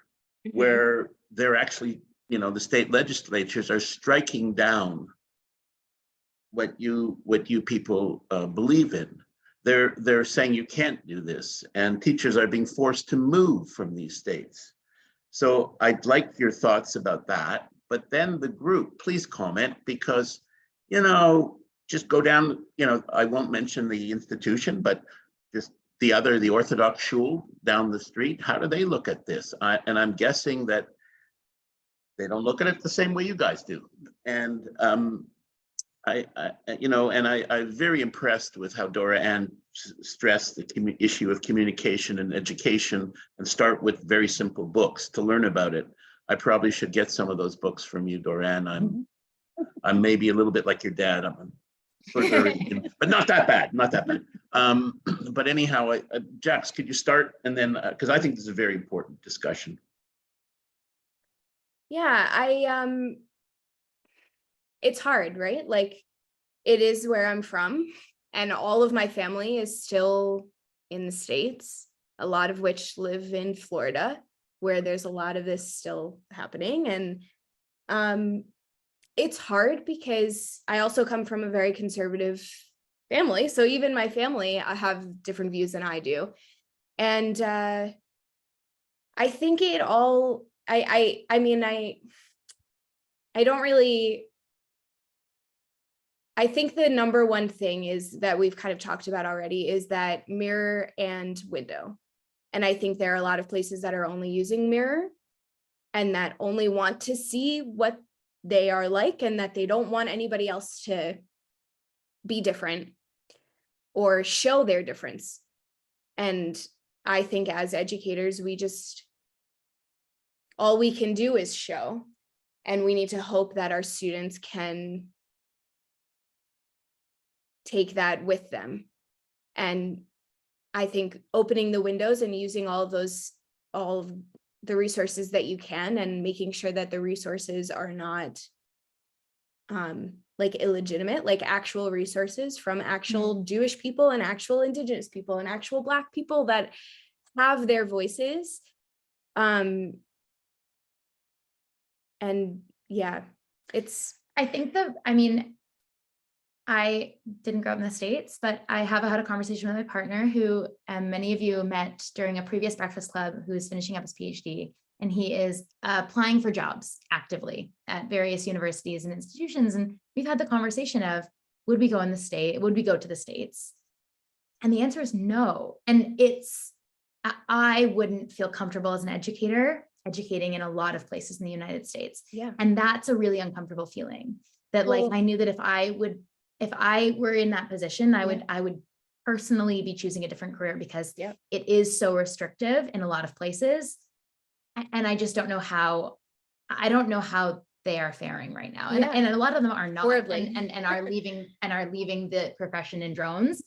where they're actually, the state legislatures are striking down what you people believe in. They're saying you can't do this, and teachers are being forced to move from these states. So I'd like your thoughts about that. But then the group, please comment, because, just go down, I won't mention the institution, but just the Orthodox shul down the street. How do they look at this? And I'm guessing that they don't look at it the same way you guys do. And I'm very impressed with how Dora-Ann stress the issue of communication and education and start with very simple books to learn about it. I probably should get some of those books from you, Dora-Ann. I'm maybe a little bit like your dad. But not that bad, not that bad. But anyhow, Jax, could you start? And then, because I think this is a very important discussion. Yeah, it's hard, right? Like, it is where I'm from, and all of my family is still in the States, a lot of which live in Florida, where there's a lot of this still happening. And it's hard because I also come from a very conservative family. So even my family have different views than I do. And I think it all, I mean, I don't really, I think the number one thing is that we've kind of talked about already is that mirror and window. And I think there are a lot of places that are only using mirror and that only want to see what they are like, and that they don't want anybody else to be different or show their difference. And I think as educators, all we can do is show, and we need to hope that our students can take that with them. And I think opening the windows and using all of the resources that you can, and making sure that the resources are not like illegitimate, like actual resources from actual Jewish people and actual Indigenous people and actual Black people that have their voices. And yeah, I didn't grow up in the States, but I have had a conversation with my partner who many of you met during a previous breakfast club, who is finishing up his PhD, and he is applying for jobs actively at various universities and institutions. And we've had the conversation of, would we go to the States? And the answer is no. And I wouldn't feel comfortable as an educator educating in a lot of places in the United States. yeah. And that's a really uncomfortable feeling, that like, I knew that if I were in that position, I would personally be choosing a different career, because it is so restrictive in a lot of places. And I just don't know how they are faring right now. And a lot of them are not, and are leaving the profession in drones.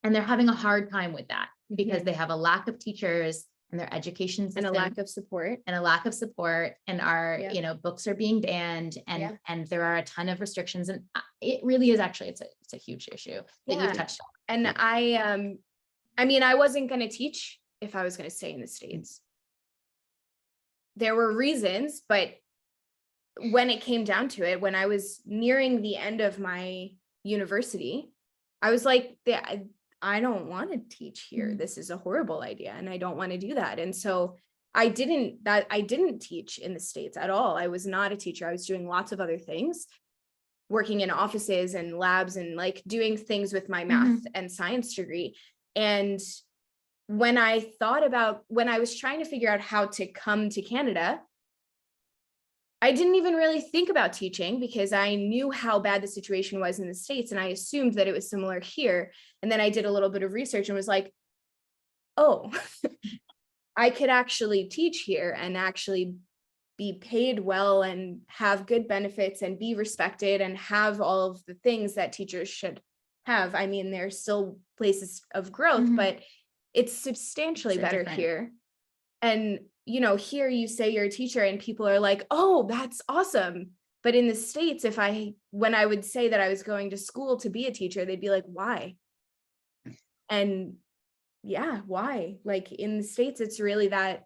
And they're having a hard time with that, because they have a lack of teachers, and their education system, And a lack of support. And our, books are being banned, and there are a ton of restrictions, and it really is actually, it's a huge issue that you've touched on. And I wasn't going to teach if I was going to stay in the States. There were reasons, but when it came down to it, when I was nearing the end of my university, I was like, I don't want to teach here. This is a horrible idea, and I don't want to do that. And so I didn't teach in the States at all. I was not a teacher. I was doing lots of other things, working in offices and labs, and like doing things with my math and science degree. And when I was trying to figure out how to come to Canada, I didn't even really think about teaching, because I knew how bad the situation was in the States, and I assumed that it was similar here. And then I did a little bit of research and was like, oh, I could actually teach here and actually be paid well and have good benefits and be respected and have all of the things that teachers should have. I mean, there's still places of growth, but it's substantially better here. And here you say you're a teacher and people are like, oh, that's awesome. But in the States, when I would say that I was going to school to be a teacher, they'd be like, why? And yeah, why? Like in the States, it's really that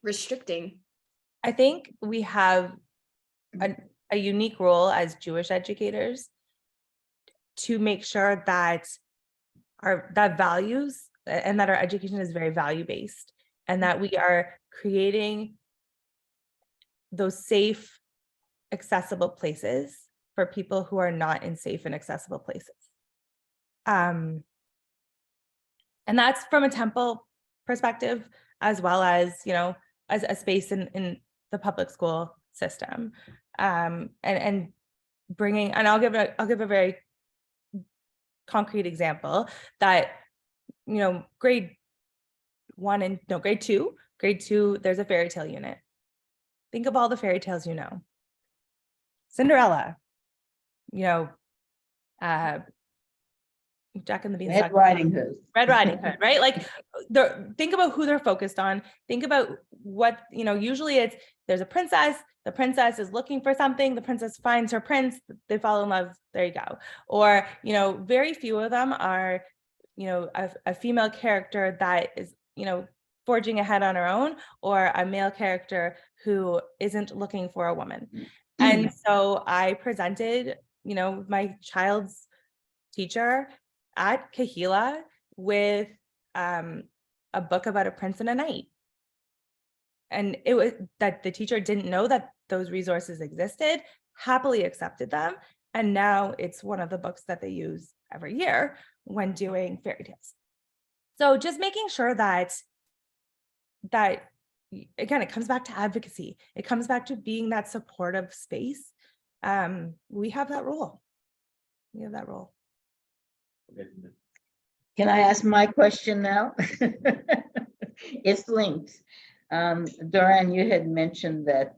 restricting. I think we have a unique role as Jewish educators to make sure that that values and that our education is very value-based, and that we are creating those safe, accessible places for people who are not in safe and accessible places. And that's from a Temple perspective, as well as, as a space in the public school system. And bringing, and I'll give a very concrete example that, grade 2, there's a fairy tale unit. Think of all the fairy tales you know. Cinderella, Jack and the Beanstalk. Red Riding Hood. Red Riding Hood, right? Like, think about who they're focused on. Think about what, usually it's, there's a princess, the princess is looking for something, the princess finds her prince, they fall in love, there you go. Or, very few of them are, a female character that is, forging ahead on her own, or a male character who isn't looking for a woman. And so I presented, my child's teacher at Kahila with a book about a prince and a knight. And it was that the teacher didn't know that those resources existed, happily accepted them. And now it's one of the books that they use every year when doing fairy tales. So just making sure that again, it comes back to advocacy. It comes back to being that supportive space. We have that role. Can I ask my question now? It's linked. Dora-Ann, you had mentioned that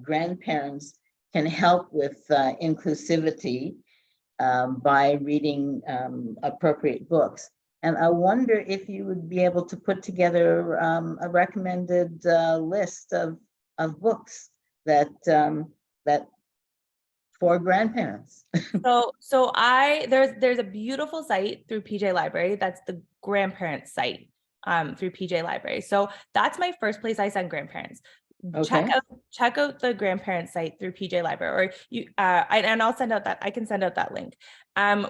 grandparents can help with inclusivity by reading appropriate books. And I wonder if you would be able to put together a recommended list of books that for grandparents. So there's a beautiful site through PJ Library. That's the grandparent site through PJ Library. So that's my first place I send grandparents. Okay. Check out the grandparent site through PJ Library, or you and I'll send out that, I can send out that link.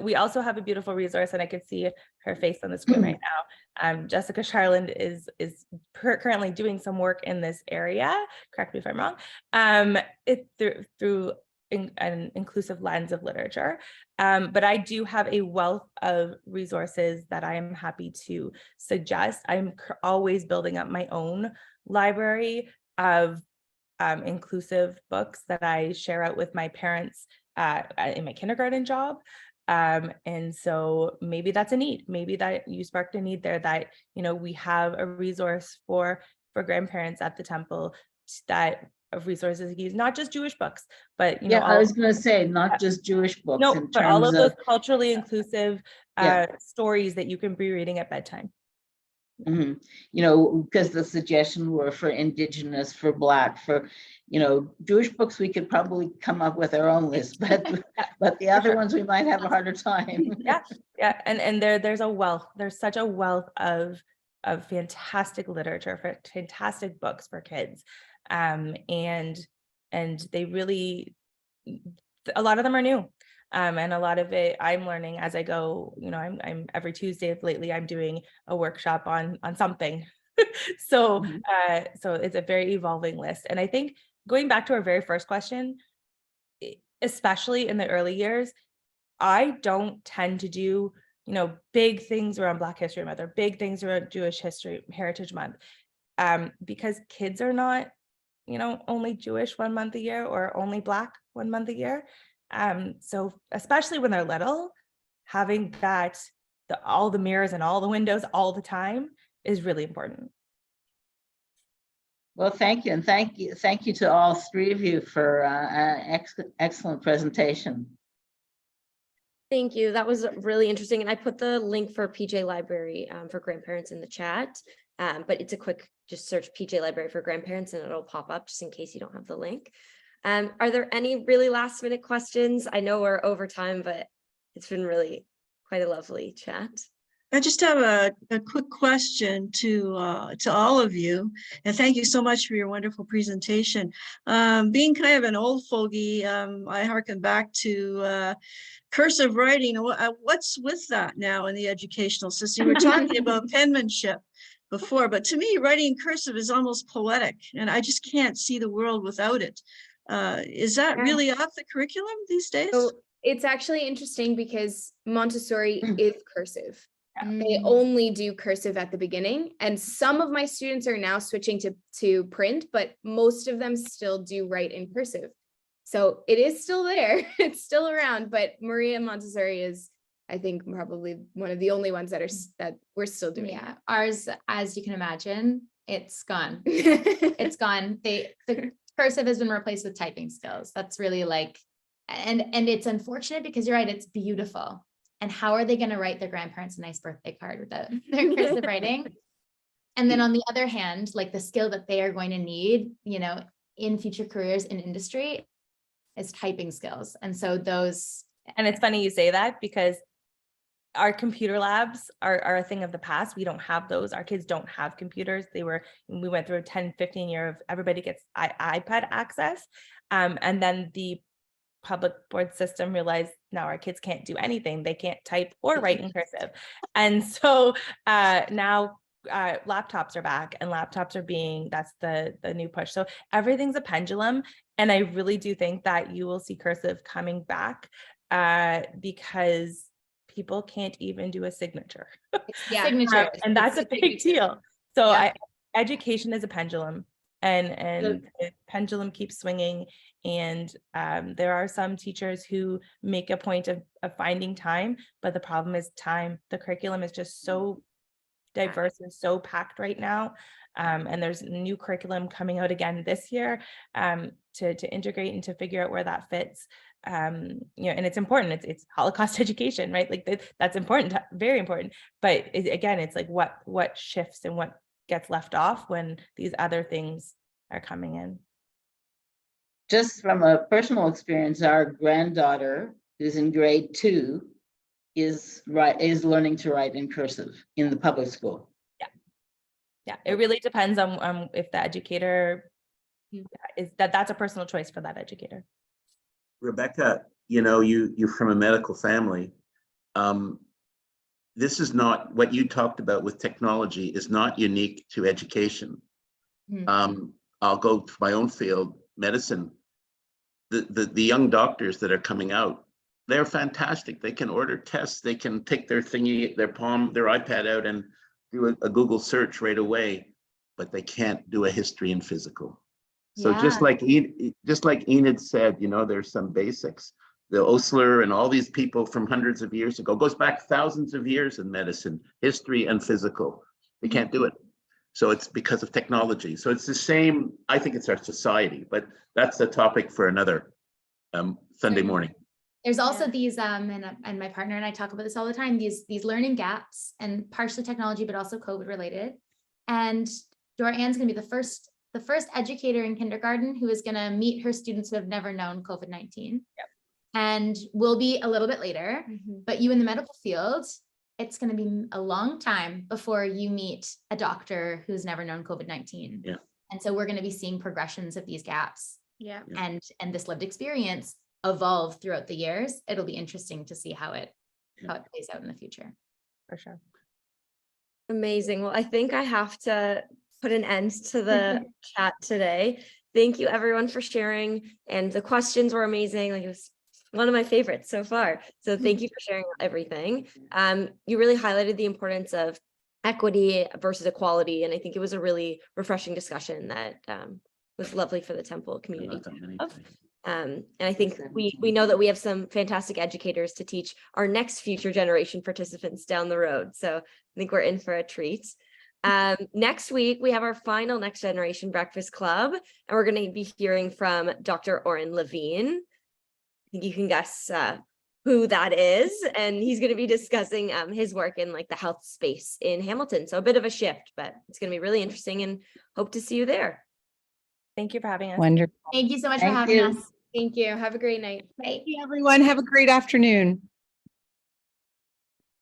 We also have a beautiful resource, and I could see her face on the screen right now. Jessica Charland is currently doing some work in this area. Correct me if I'm wrong. It's through an inclusive lens of literature. But I do have a wealth of resources that I am happy to suggest. I'm always building up my own library of inclusive books that I share out with my parents in my kindergarten job. And so maybe that's a need. Maybe that you sparked a need there, that, we have a resource for grandparents at the temple that of resources use, not just Jewish books, but I was going to say not just Jewish books. No, in but all terms of those culturally inclusive Yeah. stories that you can be reading at bedtime. Because the suggestion were for Indigenous, for Black, for Jewish books, we could probably come up with our own list, but the other ones we might have a harder time. Yeah, and there's such a wealth of fantastic literature, for fantastic books for kids, and they really, a lot of them are new. And a lot of it I'm learning as I go. I'm every Tuesday lately I'm doing a workshop on something. So so it's a very evolving list. And I think going back to our very first question, especially in the early years, I don't tend to do big things around Black History Month or big things around Jewish Heritage Month, because kids are not only Jewish 1 month a year or only Black 1 month a year. So especially when they're little, having all the mirrors and all the windows all the time is really important. Well, thank you. And thank you to all three of you for an excellent presentation. Thank you. That was really interesting. And I put the link for PJ Library for grandparents in the chat. But it's a quick, just search PJ Library for grandparents and it'll pop up just in case you don't have the link. Are there any really last minute questions? I know we're over time, but it's been really quite a lovely chat. I just have a quick question to all of you, and thank you so much for your wonderful presentation. Being kind of an old fogey, I harken back to cursive writing. What's with that now in the educational system? You were talking about penmanship before, but to me, writing cursive is almost poetic, and I just can't see the world without it. Is that really off the curriculum these days? So it's actually interesting because Montessori is cursive. They only do cursive at the beginning, and some of my students are now switching to print, but most of them still do write in cursive. So it is still there, it's still around, but Maria Montessori is I think probably one of the only ones that we're still doing. Yeah, ours, as you can imagine, it's gone. It's gone. The cursive has been replaced with typing skills. That's really like, and it's unfortunate because you're right, it's beautiful. And how are they going to write their grandparents a nice birthday card without their cursive writing? And then on the other hand, like the skill that they are going to need, in future careers in industry is typing skills. And so those. And it's funny you say that because our computer labs are a thing of the past. We don't have those. Our kids don't have computers. We went through a 10, 15 year of everybody gets iPad access. And then the public board system realized now our kids can't do anything. They can't type or write in cursive. And so now laptops are back, and laptops are that's the new push. So everything's a pendulum. And I really do think that you will see cursive coming back because people can't even do a signature. Yeah. Signature. And that's a big deal. So education is a pendulum, and the pendulum keeps swinging. And there are some teachers who make a point of finding time, but the problem is time. The curriculum is just so diverse and so packed right now. And there's new curriculum coming out again this year to integrate and to figure out where that fits. And it's important. It's Holocaust education, right? Like that's important, very important. But again, it's like what shifts and what gets left off when these other things are coming in. Just from a personal experience, our granddaughter, who's in grade 2, is learning to write in cursive in the public school. Yeah, it really depends on if the educator that's a personal choice for that educator. Rebekah, you're from a medical family. This is not what you talked about with technology is not unique to education. I'll go to my own field, medicine. The young doctors that are coming out, they're fantastic. They can order tests. They can take their thingy, their iPad out and do a Google search right away, but they can't do a history and physical. So just like Enid said, there's some basics. The Osler and all these people from hundreds of years ago, goes back thousands of years in medicine, history and physical. They can't do it. So it's because of technology. So it's the same, I think it's our society, but that's the topic for another Sunday morning. There's also these, and my partner and I talk about this all the time, these learning gaps, and partially technology, but also COVID related. And Dora-Ann's gonna be the first educator in kindergarten who is gonna meet her students who have never known COVID-19. And will be a little bit later, but you in the medical field, it's going to be a long time before you meet a doctor who's never known COVID-19. Yeah. And so we're going to be seeing progressions of these gaps. Yeah. And this lived experience evolve throughout the years. It'll be interesting to see how it plays out in the future. For sure. Amazing. Well, I think I have to put an end to the chat today. Thank you everyone for sharing, and the questions were amazing. Like, it was one of my favorites so far. So thank you for sharing everything. You really highlighted the importance of equity versus equality. And I think it was a really refreshing discussion that was lovely for the Temple community. And I think we know that we have some fantastic educators to teach our next future generation participants down the road. So I think we're in for a treat. Next week, we have our final Next Generation Breakfast Club, and we're going to be hearing from Dr. Oren Levine. I think you can guess who that is, and he's going to be discussing his work in like the health space in Hamilton. So a bit of a shift, but it's going to be really interesting, and hope to see you there. Thank you for having us. Wonderful. Thank you so much for having us. Thank you. Have a great night. Bye. Hey, everyone. Have a great afternoon.